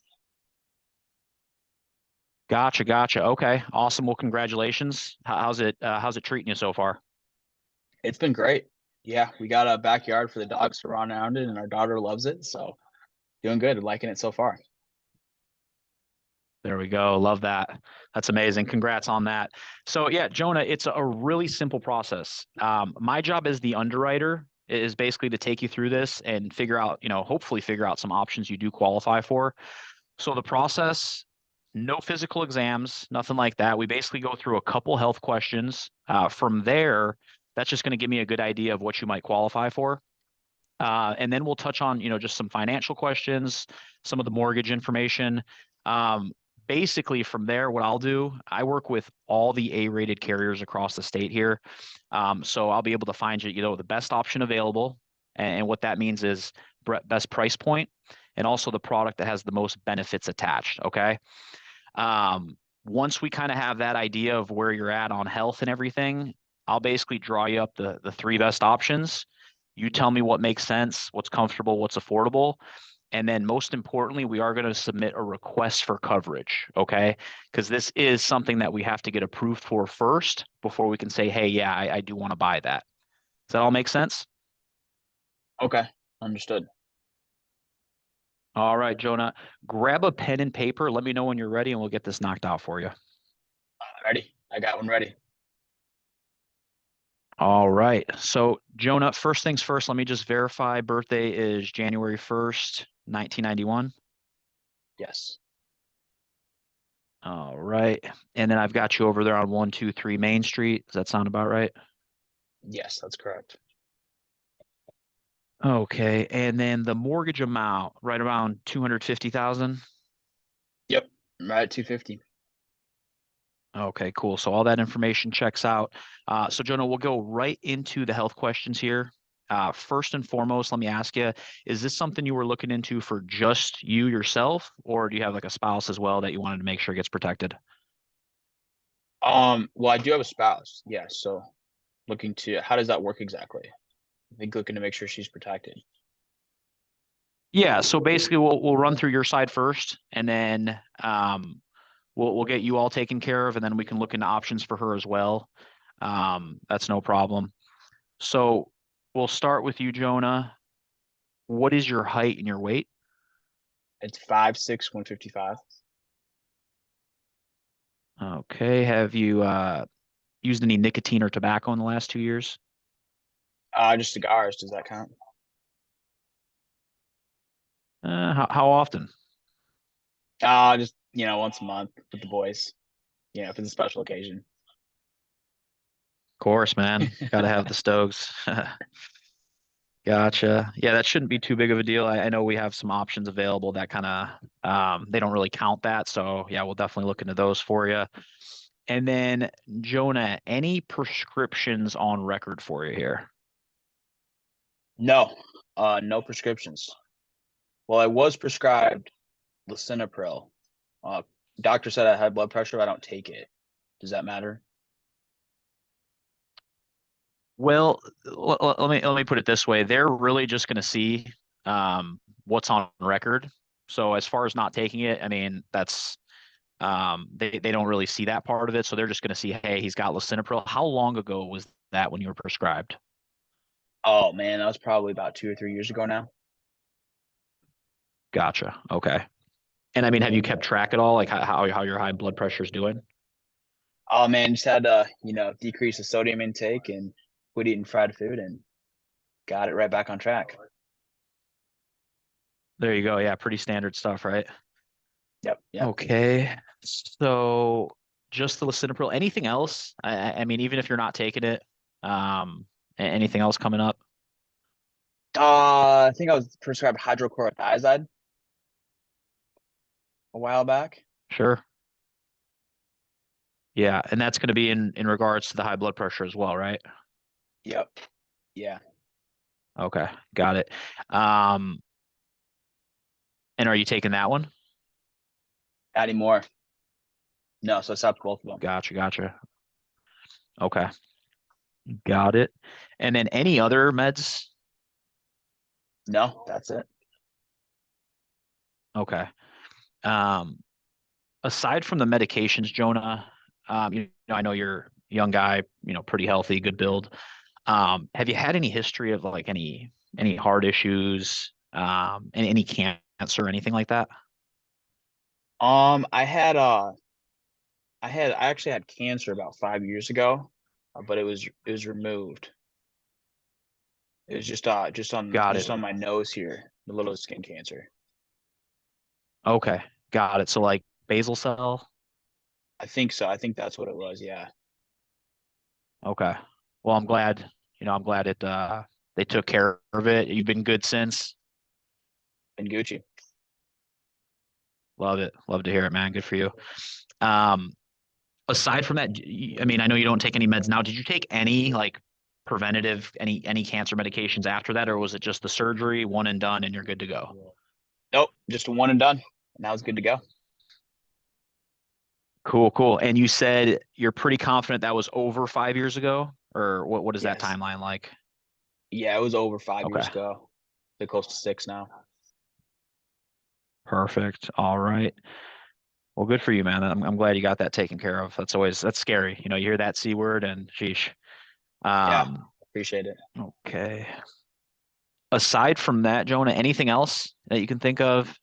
Gotcha, gotcha. Okay, awesome. Well, congratulations. How's it treating you so far? It's been great. Yeah, we got a backyard for the dogs to run around in, and our daughter loves it. So doing good, liking it so far. There we go. Love that. That's amazing. Congrats on that. So yeah, Jonah, it's a really simple process. My job as the underwriter is basically to take you through this and figure out, hopefully figure out some options you do qualify for. So the process, no physical exams, nothing like that. We basically go through a couple health questions. From there, that's just going to give me a good idea of what you might qualify for. And then we'll touch on, just some financial questions, some of the mortgage information. Um, Basically, from there, what I'll do, I work with all the A-rated carriers across the state here. So I'll be able to find you, the best option available. And what that means is best price point and also the product that has the most benefits attached. Okay. Once we kind of have that idea of where you're at on health and everything, I'll basically draw you up the three best options. You tell me what makes sense, what's comfortable, what's affordable. And then most importantly, we are going to submit a request for coverage. Okay. Because this is something that we have to get approved for first before we can say, hey, yeah, I do want to buy that. Does that all make sense? Okay, understood. All right, Jonah, grab a pen and paper. Let me know when you're ready and we'll get this knocked out for you. Ready? I got one ready. All right. So, Jonah, first things first, let me just verify birthday is January 1st, 1991. Yes. All right. And then I've got you over there on 123 Main Street. Does that sound about right? Yes, that's correct. Okay. And then the mortgage amount, right around 250,000. Yep. I'm right at 250. Okay, cool. So all that information checks out. So Jonah, we'll go right into the health questions here. First and foremost, let me ask you, is this something you were looking into for just you yourself, or do you have like a spouse as well that you wanted to make sure gets protected? Well, I do have a spouse. Yes. So how does that work exactly? I think looking to make sure she's protected. Yeah, so basically we'll run through your side first, and then we'll get you all taken care of, and then we can look into options for her as well. That's no problem. So we'll start with you, Jonah. What is your height and your weight? It's 5'6", 155. Okay. Have you used any nicotine or tobacco in the last 2 years? Just cigars. Does that count? How often? Of Just once a month with the boys. If it's a special occasion. course, man. Got to have the Stokes. Gotcha. Yeah, that shouldn't be too big of a deal. I know we have some options available that kind of they don't really count that. So yeah, we'll definitely look into those for you. And then Jonah, any prescriptions on record for you here? No, no prescriptions. Well, I was prescribed lisinopril. Uh, Doctor said I had blood pressure. I don't take it. Does that matter? Well, let me put it this way. They're really just going to see what's on record. So as far as not taking it, I mean, that's they don't really see that part of it. So they're just going to see, hey, he's got lisinopril. How long ago was that when you were prescribed? Oh man, that was probably about 2 or 3 years ago now. Gotcha. Okay. And I mean, have you kept track at all, like how your high blood pressure is doing? Oh man, just had to decrease the sodium intake and quit eating fried food and got it right back on track. There you go. Yeah, pretty standard stuff, right? Yep, yep. Okay. So just the lisinopril. Anything else? I mean, even if you're not taking it, anything else coming up? I think I was prescribed hydrochlorothiazide a while back. Sure. Yeah, and that's going to be in regards to the high blood pressure as well, right? Yep. Yeah. Okay, got it. Um, and are you taking that one? Adding more. No, so I stopped both of them. Gotcha, gotcha. Okay, got it. And then any other meds? No, that's it. Okay. Um, aside from the medications, Jonah, I know you're a young guy, pretty healthy, good build. Have you had any history of like any heart issues, and any cancer or anything like that? I had I actually had cancer about 5 years ago, but it was removed. It was just on Got just it. on my nose here, the little skin cancer. Okay, got it. So like basal cell. I think so. I think that's what it was. Yeah. Okay. Well, I'm glad it they took care of it. You've been good since. And Gucci. Love it. Love to hear it, man. Good for you. Um, aside from that, I mean, I know you don't take any meds now. Did you take any like preventative, any cancer medications after that, or was it just the surgery, one and done, and you're good to go? Nope, just a one and done. And that was good to go. Cool, cool. And you said you're pretty confident that was over 5 years ago, or what is that Yes. timeline like? Yeah, it was over five Okay. years ago. They're close to 6 now. Perfect. All right. Well, good for you, man. I'm glad you got that taken care of. That's scary. You hear that C word and sheesh. Yeah, Um, appreciate it. okay. Aside from that, Jonah, anything else that you can think of?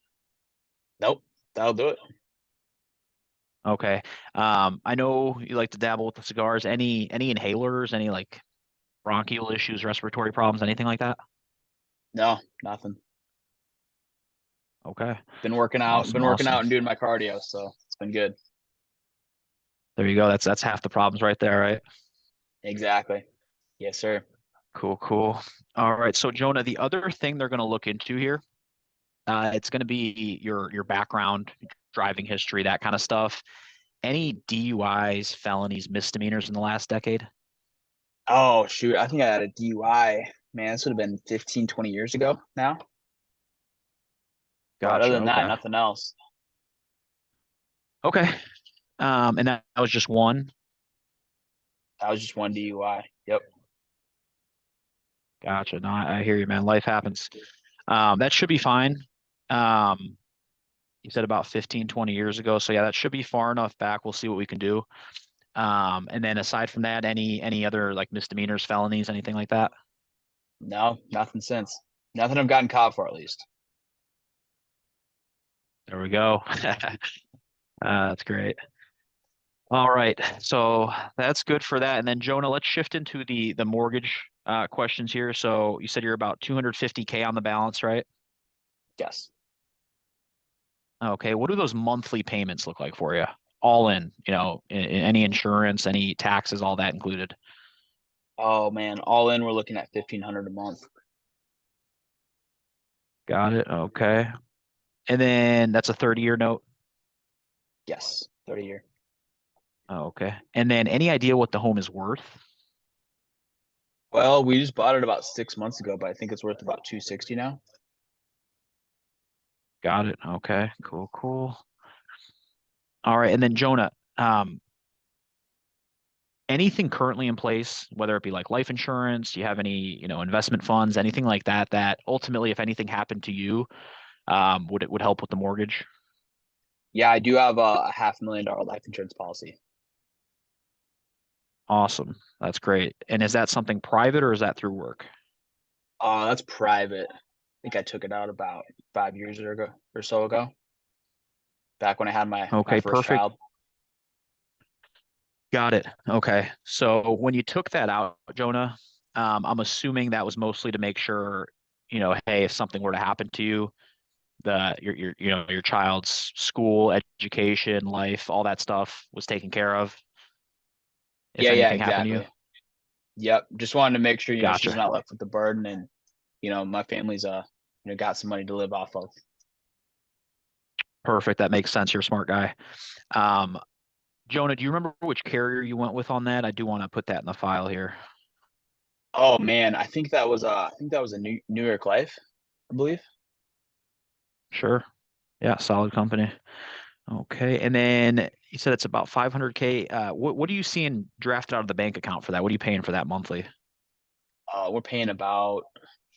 Nope, that'll do it. Okay. I know you like to dabble with the cigars. Any inhalers, any like bronchial issues, respiratory problems, anything like that? No, nothing. Okay. Been Awesome, working awesome. out and doing my cardio, so it's been good. There you go. That's half the problems right there, right? Exactly. Yes, sir. Cool, cool. All right. So Jonah, the other thing they're going to look into here, it's going to be your background, driving history, that kind of stuff. Any DUIs, felonies, misdemeanors in the last decade? Oh, shoot. I think I had a DUI. Man, this would have been 15, 20 years ago now. But other Gotcha. than that, Okay. nothing else. Okay. And that was just one. That was just one DUI. Yep. Gotcha. No, I hear you, man. Life happens. That should be fine. Um, you said about 15, 20 years ago. So yeah, that should be far enough back. We'll see what we can do. And then aside from that, any other like misdemeanors, felonies, anything like that? No, nothing since. Nothing I've gotten caught for at least. There we go. That's great. All right. So that's good for that. And then Jonah, let's shift into the mortgage questions here. So you said you're about 250K on the balance, right? Yes. Okay. What do those monthly payments look like for you? All in, any insurance, any taxes, all that included. Oh man, all in we're looking at 1,500 a month. Got it. Okay. And then that's a 30-year note. Yes, 30 year. Oh, okay. And then any idea what the home is worth? Well, we just bought it about 6 months ago, but I think it's worth about 260 now. Got it. Okay. Cool, cool. All right. And then Jonah, anything currently in place, whether it be like life insurance, do you have any, investment funds, anything like that, that ultimately, if anything happened to you, would help with the mortgage? Yeah, I do have a $500,000 life insurance policy. Awesome. That's great. And is that something private or is that through work? That's private. I think I took it out about 5 years ago or so ago, back when I had my Okay, first perfect. child. Got it. Okay. So when you took that out, Jonah, I'm assuming that was mostly to make sure, hey, if something were to happen to you, your child's school, education, life, all that stuff was taken care of if Yeah, anything happened to you. exactly. Yep. Just wanted to make sure, she's Gotcha. not left with the burden and, my family's got some money to live off of. Perfect. That makes sense. You're a smart guy. Um, Jonah, do you remember which carrier you went with on that? I do want to put that in the file here. Oh man, I think that was a New York Life, I believe. Sure. Yeah, solid company. Okay. And then you said it's about 500K. What are you seeing drafted out of the bank account for that? What are you paying for that monthly? We're paying about,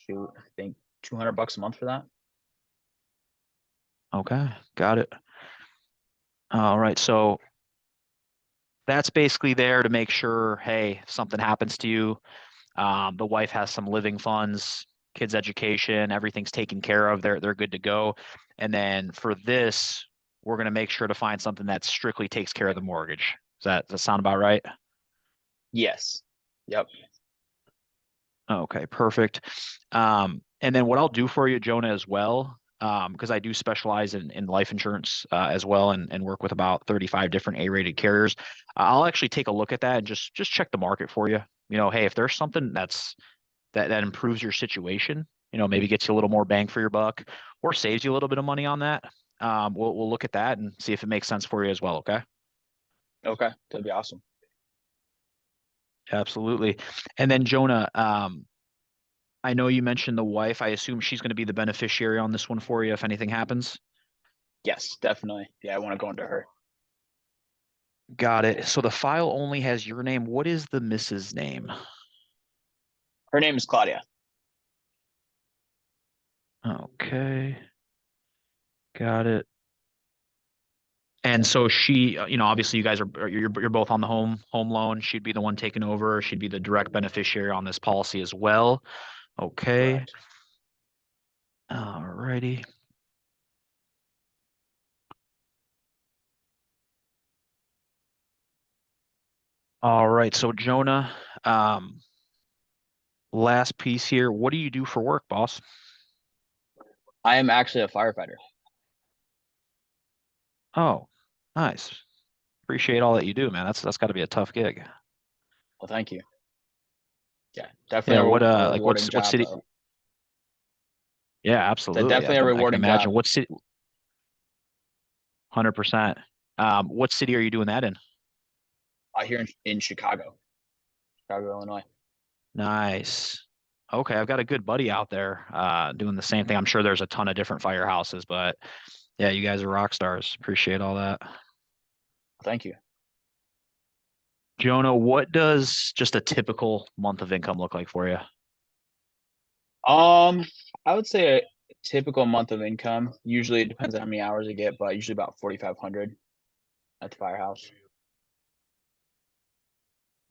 shoot, I think $200 a month for that. Okay. Got it. All right. So that's basically there to make sure, hey, if something happens to you, the wife has some living funds, kids' education, everything's taken care of. They're good to go. And then for this, we're going to make sure to find something that strictly takes care of the mortgage. Does that sound about right? Yes. Yep. Okay, perfect. And then what I'll do for you, Jonah, as well, because I do specialize in life insurance as well, and work with about 35 different A-rated carriers. I'll actually take a look at that and just check the market for you. Hey, if there's something that improves your situation, maybe gets you a little more bang for your buck, or saves you a little bit of money on that, we'll look at that and see if it makes sense for you as well. Okay. Okay. That'd be awesome. Absolutely. And then Jonah, I know you mentioned the wife. I assume she's going to be the beneficiary on this one for you if anything happens. Yes, definitely. Yeah, I want to go into her. Got it. So the file only has your name. What is the Mrs. name? Her name is Claudia. Okay, got it. And so she, obviously you guys you're both on the home loan. She'd be the one taking over. She'd be the direct beneficiary on this policy as well. Okay. Correct. All righty. All right. So Jonah, last piece here. What do you do for work, boss? I am actually a firefighter. Oh, nice. Appreciate all that you do, man. That's got to be a tough gig. Well, thank you. Yeah, Yeah, definitely what a like rewarding what job city? though. Yeah, absolutely. I Definitely a can I can rewarding imagine. job. What city? 100%. What city are you doing that in? Here in Chicago, Illinois. Nice. Okay, I've got a good buddy out there doing the same thing. I'm sure there's a ton of different firehouses, but yeah, you guys are rock stars. Appreciate all that. Thank you. Jonah, what does just a typical month of income look like for you? Um, I would say Typical month of income, usually it depends on how many hours I get, but usually about 4,500 at the firehouse.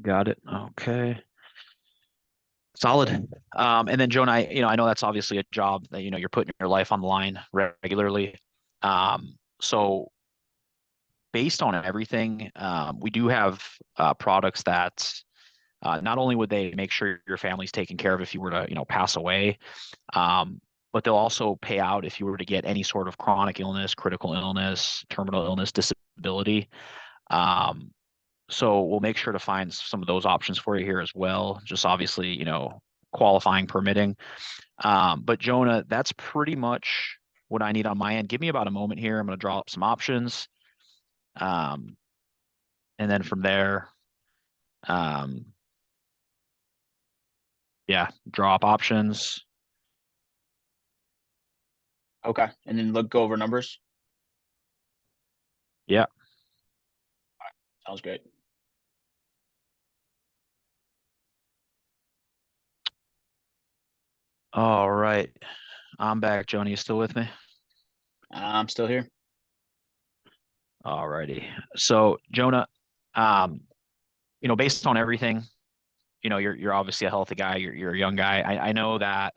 Got it. Okay. Solid. And then Joan, I know that's obviously a job that, you're putting your life on the line regularly. So based on everything, we do have products that not only would they make sure your family's taken care of if you were to, pass away, but they'll also pay out if you were to get any sort of chronic illness, critical illness, terminal illness, disability. Um, so we'll make sure to find some of those options for you here as well. Just obviously, qualifying, permitting. But Jonah, that's pretty much what I need on my end. Give me about a moment here. I'm going to draw up some options. Um, and then from there, um, yeah, draw up options. Okay. And then go over numbers. Yeah. Sounds great. All right. I'm back. Jonah, you still with me? I'm still here. All righty. So Jonah, um, based on everything, you're obviously a healthy guy. You're a young guy. I know that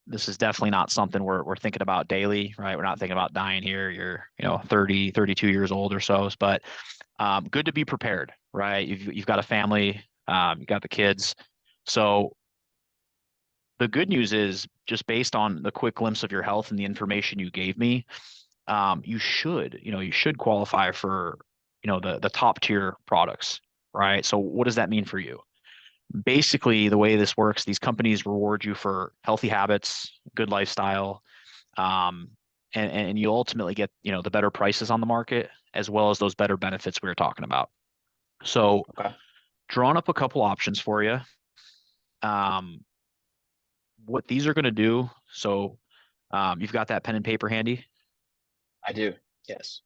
this is definitely not something we're thinking about daily, right? We're not thinking about dying here. You're, 30, 32 years old or so, but good to be prepared, right? You've got a family, you've got the kids. So the good news is just based on the quick glimpse of your health and the information you gave me, you should qualify for, the top tier products, right? So what does that mean for you? Basically, the way this works, these companies reward you for healthy habits, good lifestyle, um, and you ultimately get, the better prices on the market as well as those better benefits we were talking about. So, Okay. drawn up a couple options for you. Um, what these are going to do. So, you've got that pen and paper handy. I do. Yes.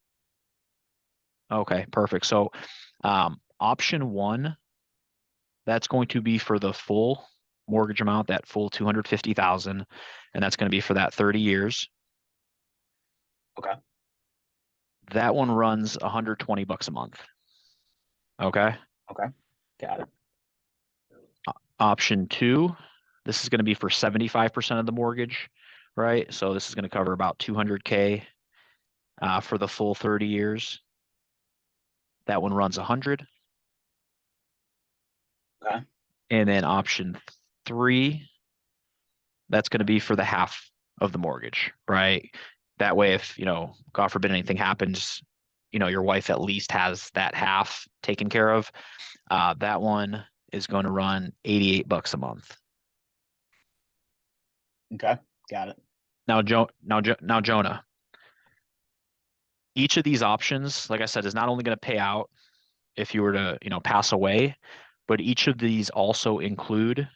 Okay, perfect. So, option one, that's going to be for the full mortgage amount, that full 250,000, and that's going to be for that 30 years. Okay. That one runs 120 bucks a month. Okay. Okay. Got it. Option two, this is going to be for 75% of the mortgage, right? So this is going to cover about 200K for the full 30 years. That one runs 100. Okay. And then option three, that's going to be for the half of the mortgage, right? That way, if, God forbid anything happens, your wife at least has that half taken care of. That one is going to run 88 bucks a month. Okay. Got it. Now, Jonah, each of these options, like I said, is not only going to pay out if you were to, pass away, but each of these also include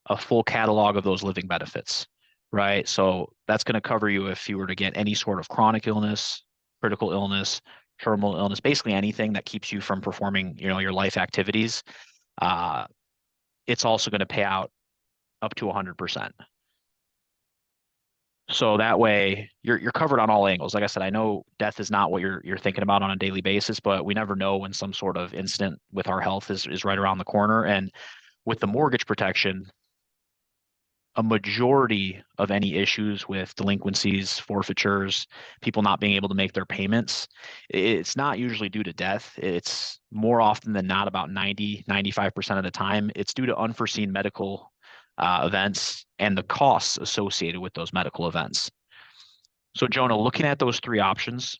a full catalog of those living benefits, right? So that's going to cover you if you were to get any sort of chronic illness, critical illness, terminal illness, basically anything that keeps you from performing, your life activities. Uh, it's also going to pay out up to 100%. So that way you're covered on all angles. Like I said, I know death is not what you're thinking about on a daily basis, but we never know when some sort of incident with our health is right around the corner. And with the mortgage protection, a majority of any issues with delinquencies, forfeitures, people not being able to make their payments, it's not usually due to death. It's more often than not, about 95% of the time, it's due to unforeseen medical events and the costs associated with those medical events. So, Jonah, looking at those three options,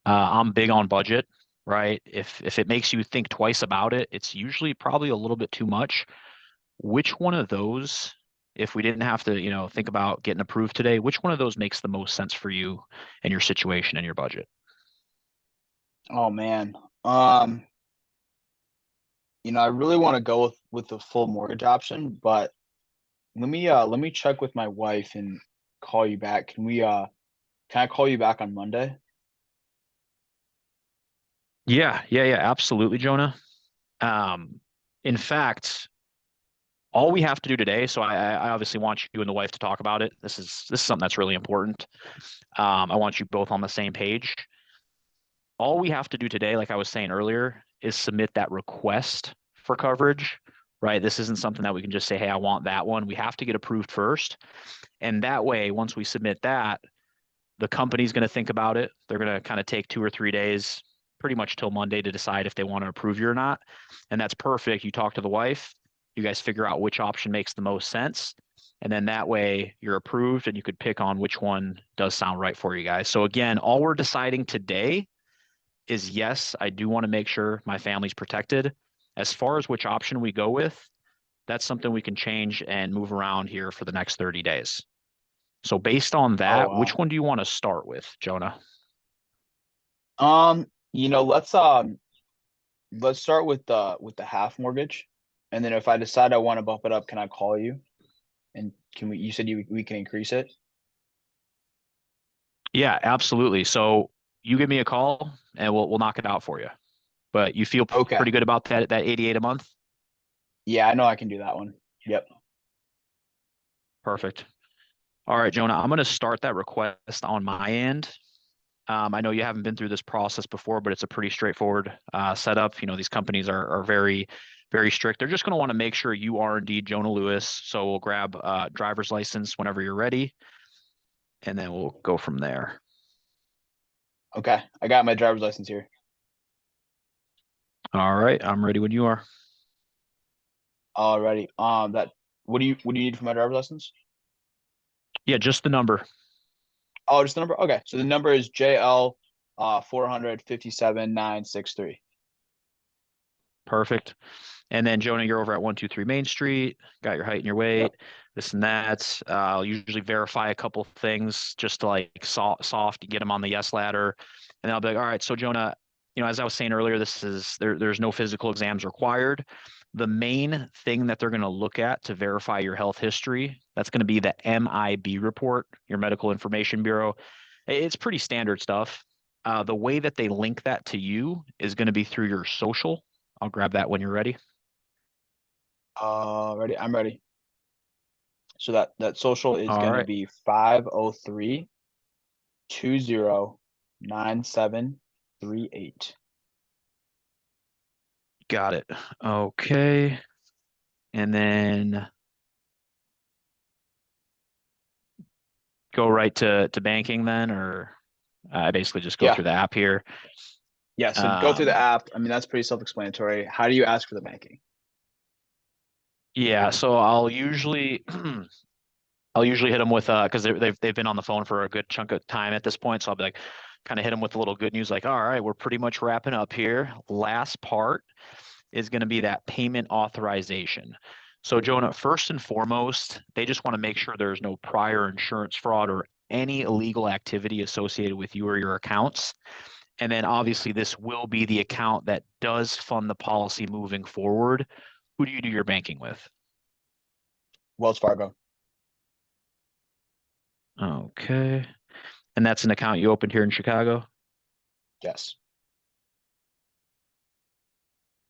I'm big on budget, right? If it makes you think twice about it, it's usually probably a little bit too much. Which one of those, if we didn't have to, think about getting approved today, which one of those makes the most sense for you and your situation and your budget? Oh man. I really want to go with the full mortgage option, but let me check with my wife and call you back. Can I call you back on Monday? Yeah, absolutely, Jonah. Um, in fact, all we have to do today, so I obviously want you and the wife to talk about it. This is something that's really important. I want you both on the same page. All we have to do today, like I was saying earlier, is submit that request for coverage, right? This isn't something that we can just say, hey, I want that one. We have to get approved first. And that way, once we submit that, the company's going to think about it. They're going to kind of take 2 or 3 days, pretty much till Monday, to decide if they want to approve you or not. And that's perfect. You talk to the wife, you guys figure out which option makes the most sense. And then that way you're approved and you could pick on which one does sound right for you guys. So again, all we're deciding today is yes, I do want to make sure my family's protected. As far as which option we go with, that's something we can change and move around here for the next 30 days. So based on Oh that, which wow. one do you want to start with, Jonah? You know, let's start with the half mortgage, and then if I decide I want to bump it up, can I call you? And can we? You said we can increase it. Yeah, absolutely. So you give me a call and we'll knock it out for you. But you feel Okay. pretty good about that 88 a month? Yeah, I know I can do that one. Yep. Perfect. All right, Jonah, I'm going to start that request on my end. I know you haven't been through this process before, but it's a pretty straightforward setup. You know, these companies are very, very strict. They're just going to want to make sure you are indeed Jonah Lewis. So we'll grab driver's license whenever you're ready, and then we'll go from there. Okay. I got my driver's license here. All right, I'm ready when you are. Alrighty. That what do you need for my driver's license? Yeah, just the number. Oh, just the number. Okay. So the number is JL 457 963. Perfect. And then Jonah, you're over at 123 Main Street, got your height and your Yep. weight, this and that. I'll usually verify a couple things just to like soft get them on the yes ladder. And then I'll be like, all right, so Jonah, as I was saying earlier, there's no physical exams required. The main thing that they're going to look at to verify your health history, that's going to be the MIB report, your Medical Information Bureau. It's pretty standard stuff. The way that they link that to you is going to be through your social. I'll grab that when you're ready. Ready. I'm ready. So that social is All gonna right. be 503 20 9738. Got it. Okay. And then go right to banking then, or I basically just go Yeah. through the app here. Yeah. So go through the Um, app. I mean, that's pretty self-explanatory. How do you ask for the banking? yeah, so I'll usually I'll usually hit them with because they've been on the phone for a good chunk of time at this point. So I'll be like kind of hit them with a little good news, like, all right, we're pretty much wrapping up here. Last part is going to be that payment authorization. So, Jonah, first and foremost, they just want to make sure there's no prior insurance fraud or any illegal activity associated with you or your accounts. And then obviously, this will be the account that does fund the policy moving forward. Who do you do your banking with? Wells Fargo. Okay. And that's an account you opened here in Chicago? Yes.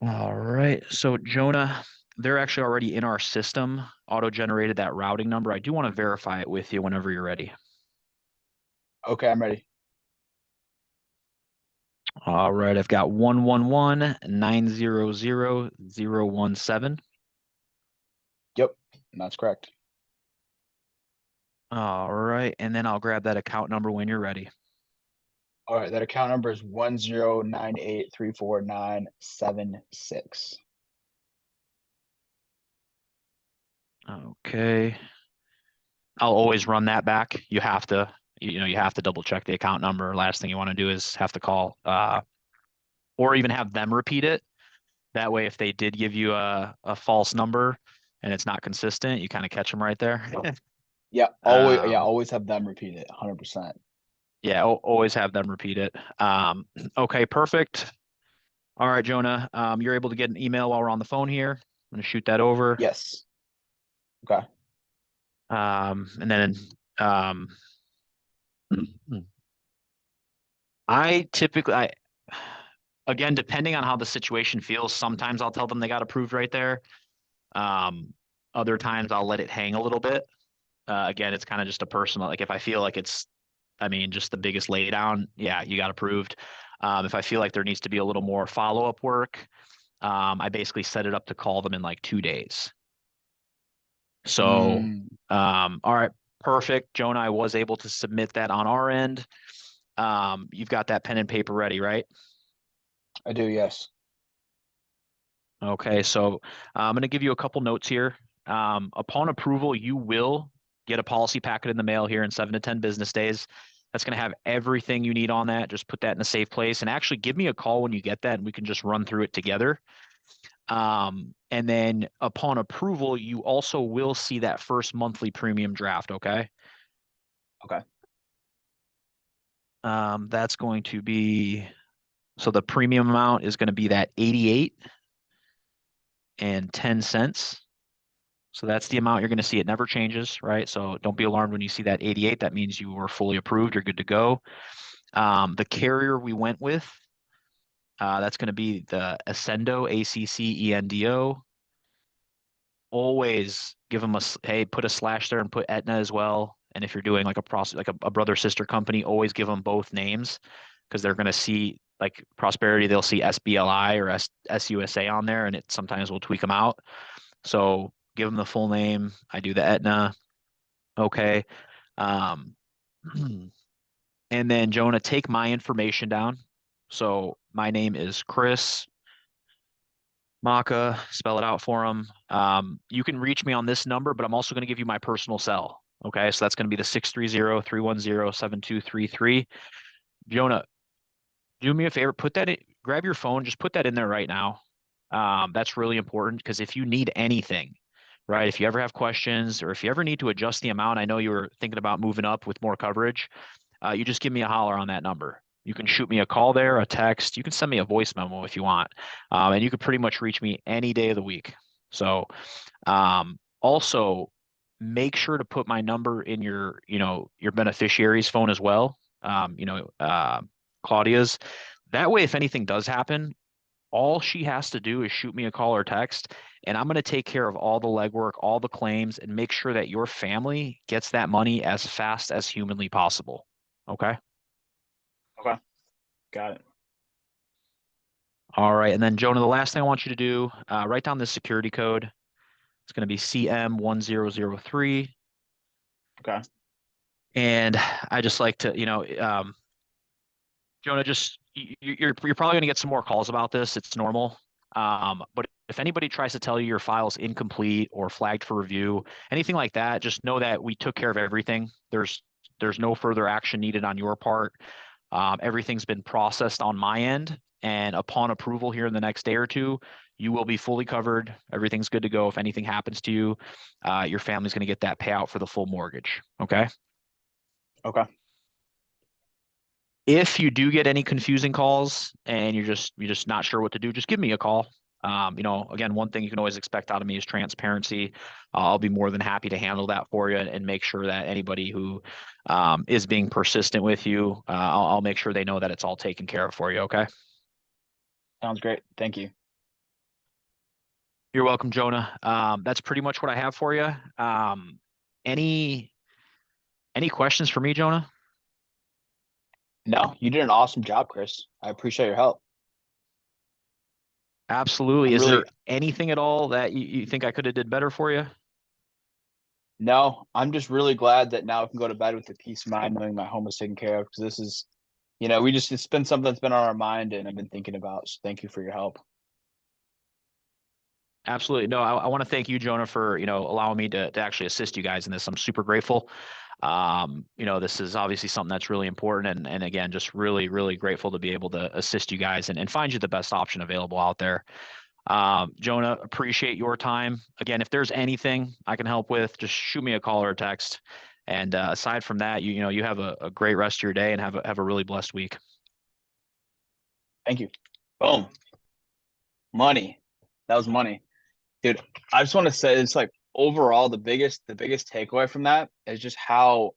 All right. So, Jonah, they're actually already in our system, auto generated that routing number. I do want to verify it with you whenever you're ready. Okay, I'm ready. All right, I've got 111 900 017. Yep, that's correct. All right, and then I'll grab that account number when you're ready. All right, that account number is 109834976. Okay. I'll always run that back. You have to double check the account number. Last thing you want to do is have to call or even have them repeat it. That way, if they did give you a false number and it's not consistent, you kind of catch them right there. Yeah, Um, always have them repeat it 100%. yeah, always have them repeat it. Okay, perfect. All right, Jonah, you're able to get an email while we're on the phone here. I'm going to shoot that over. Yes. Okay. And then um, again, depending on how the situation feels, sometimes I'll tell them they got approved right there. Um, Other times I'll let it hang a little bit. Again, it's kind of just a personal, like if I feel like it's, I mean, just the biggest laydown, yeah, you got approved. If I feel like there needs to be a little more follow-up work, I basically set it up to call them in like 2 days. So, Mm, all right, perfect. Jonah, I was able to submit that on our end. You've got that pen and paper ready, right? I do, yes. Okay, so I'm going to give you a couple notes here. Upon approval, you will get a policy packet in the mail here in 7 to 10 business days. That's going to have everything you need on that. Just put that in a safe place and actually give me a call when you get that and we can just run through it together. And then upon approval, you also will see that first monthly premium draft. Okay. Okay. That's going to be, so the premium amount is going to be that 88.10 cents. So that's the amount you're going to see. It never changes, right? So don't be alarmed when you see that 88. That means you were fully approved. You're good to go. The carrier we went with, that's going to be the Accendo, ACCENDO. Always give them hey, put a slash there and put Aetna as well. And if you're doing like a brother sister company, always give them both names because they're going to see like Prosperity, they'll see SBLI or SUSA on there, and it sometimes will tweak them out. So give them the full name. I do the Aetna. Okay. Um, and then Jonah, take my information down. So my name is Chris Maka. Spell it out for him. You can reach me on this number, but I'm also going to give you my personal cell. Okay. So that's going to be the 630-310-7233. Jonah, do me a favor, put that in, grab your phone, just put that in there right now. That's really important because if you need anything, right, if you ever have questions or if you ever need to adjust the amount, I know you were thinking about moving up with more coverage. You just give me a holler on that number. You can shoot me a call there, a text. You can send me a voice memo if you want. And you can pretty much reach me any day of the week. So also make sure to put my number in your beneficiary's phone as well. Claudia's. That way, if anything does happen, all she has to do is shoot me a call or text, and I'm going to take care of all the legwork, all the claims, and make sure that your family gets that money as fast as humanly possible. Okay. Okay. Got it. All right. And then, Jonah, the last thing I want you to do, write down this security code. It's going to be CM1003. Okay. And I just like to, Jonah, just you're probably going to get some more calls about this. It's normal. But if anybody tries to tell you your file's incomplete or flagged for review, anything like that, just know that we took care of everything. There's no further action needed on your part. Everything's been processed on my end, and upon approval here in the next day or two, you will be fully covered. Everything's good to go. If anything happens to you, your family's going to get that payout for the full mortgage. Okay. Okay. If you do get any confusing calls and you're just not sure what to do, just give me a call. Again, one thing you can always expect out of me is transparency. I'll be more than happy to handle that for you and make sure that anybody who is being persistent with you, I'll make sure they know that it's all taken care of for you. Okay. Sounds great. Thank you. You're welcome, Jonah. That's pretty much what I have for you. Any any questions for me, Jonah? No, you did an awesome job, Chris. I appreciate your help. Absolutely. I'm Is there really anything at all that you think I could have did better for you? No, I'm just really glad that now I can go to bed with the peace of mind knowing my home is taken care of because this is, it's been something that's been on our mind and I've been thinking about. So thank you for your help. Absolutely. No, I want to thank you, Jonah, for, allowing me to actually assist you guys in this. I'm super grateful. This is obviously something that's really important. And again, just really, really grateful to be able to assist you guys and find you the best option available out there. Jonah, appreciate your time. Again, if there's anything I can help with, just shoot me a call or a text. And aside from that, you have a great rest of your day and have a really blessed week. Thank you. Boom. Money. That was money. Dude, I just want to say it's like overall the biggest takeaway from that is just how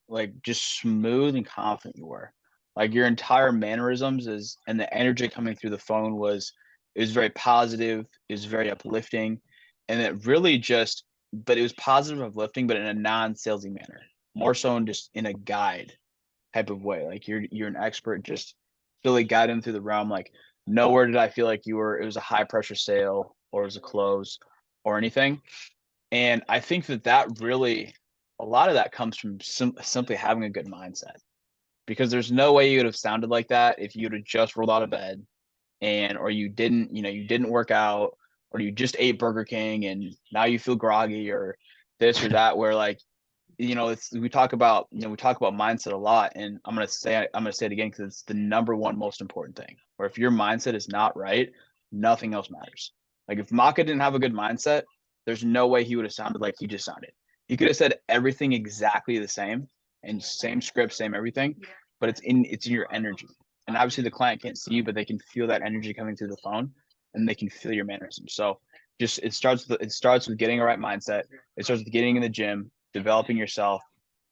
like just smooth and confident you were. Like your entire mannerisms is and the energy coming through the phone was it was very positive, it was very uplifting. And it really just, but it was positive uplifting, but in a non-salesy manner, more so in just in a guide type of way. Like you're an expert, just really guide them through the realm. Like nowhere did I feel like it was a high pressure sale or it was a close or anything. And I think that really, a lot of that comes from simply having a good mindset, because there's no way you would have sounded like that if you'd have just rolled out of bed or you didn't, you didn't work out, or you just ate Burger King and now you feel groggy or this or that, where like, we talk about mindset a lot, and I'm gonna say it again because it's the number one most important thing. Where if your mindset is not right, nothing else matters. Like if Maka didn't have a good mindset, there's no way he would have sounded like he just sounded. He could have said everything exactly the same and same script, same everything, but it's in your energy. And obviously the client can't see you, but they can feel that energy coming through the phone, and they can feel your mannerisms. So just it starts with getting a right mindset. It starts with getting in the gym, developing yourself,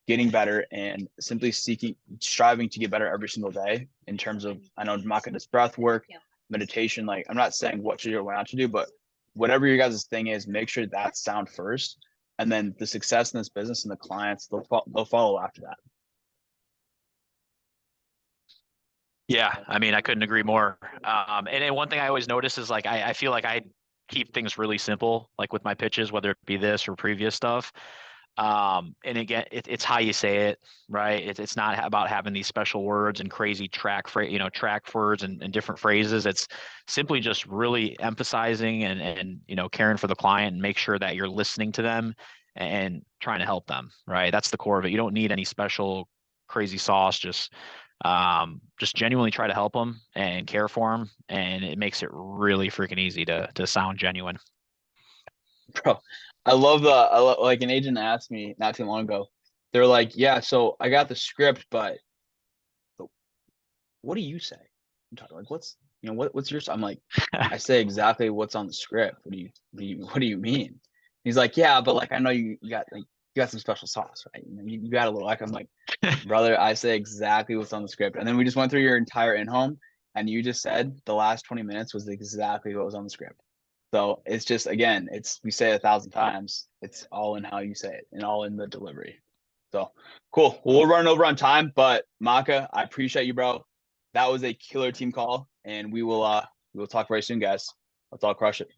getting better, and simply striving to get better every single day. In terms of, I know Maka does breath work, meditation. Like I'm not saying what to do or what not to do, but whatever your guys' thing is, make sure that's sound first, and then the success in this business and the clients, they'll follow after that. Yeah, I mean, I couldn't agree more. And then one thing I always notice is like I feel like I keep things really simple, like with my pitches, whether it be this or previous stuff. And again, it's how you say it, right? It's not about having these special words and crazy track words and different phrases. It's simply just really emphasizing and caring for the client and make sure that you're listening to them and trying to help them, right? That's the core of it. You don't need any special crazy sauce. Just genuinely try to help them and care for them, and it makes it really freaking easy to sound genuine. Bro, like an agent asked me not too long ago. They're like, yeah, so I got the script, but what do you say? I'm talking like, what's your? I'm like, I say exactly what's on the script. What do you mean? He's like, yeah, but like I know you got some special sauce, right? You got a little, like, I'm like, brother, I say exactly what's on the script. And then we just went through your entire in-home, and you just said the last 20 minutes was exactly what was on the script. So it's just, again, we say it 1,000 times. It's all in how you say it and all in the delivery. So cool. Well, we're running over on time, but Maka, I appreciate you, bro. That was a killer team call, and we will talk very soon, guys. Let's all crush it.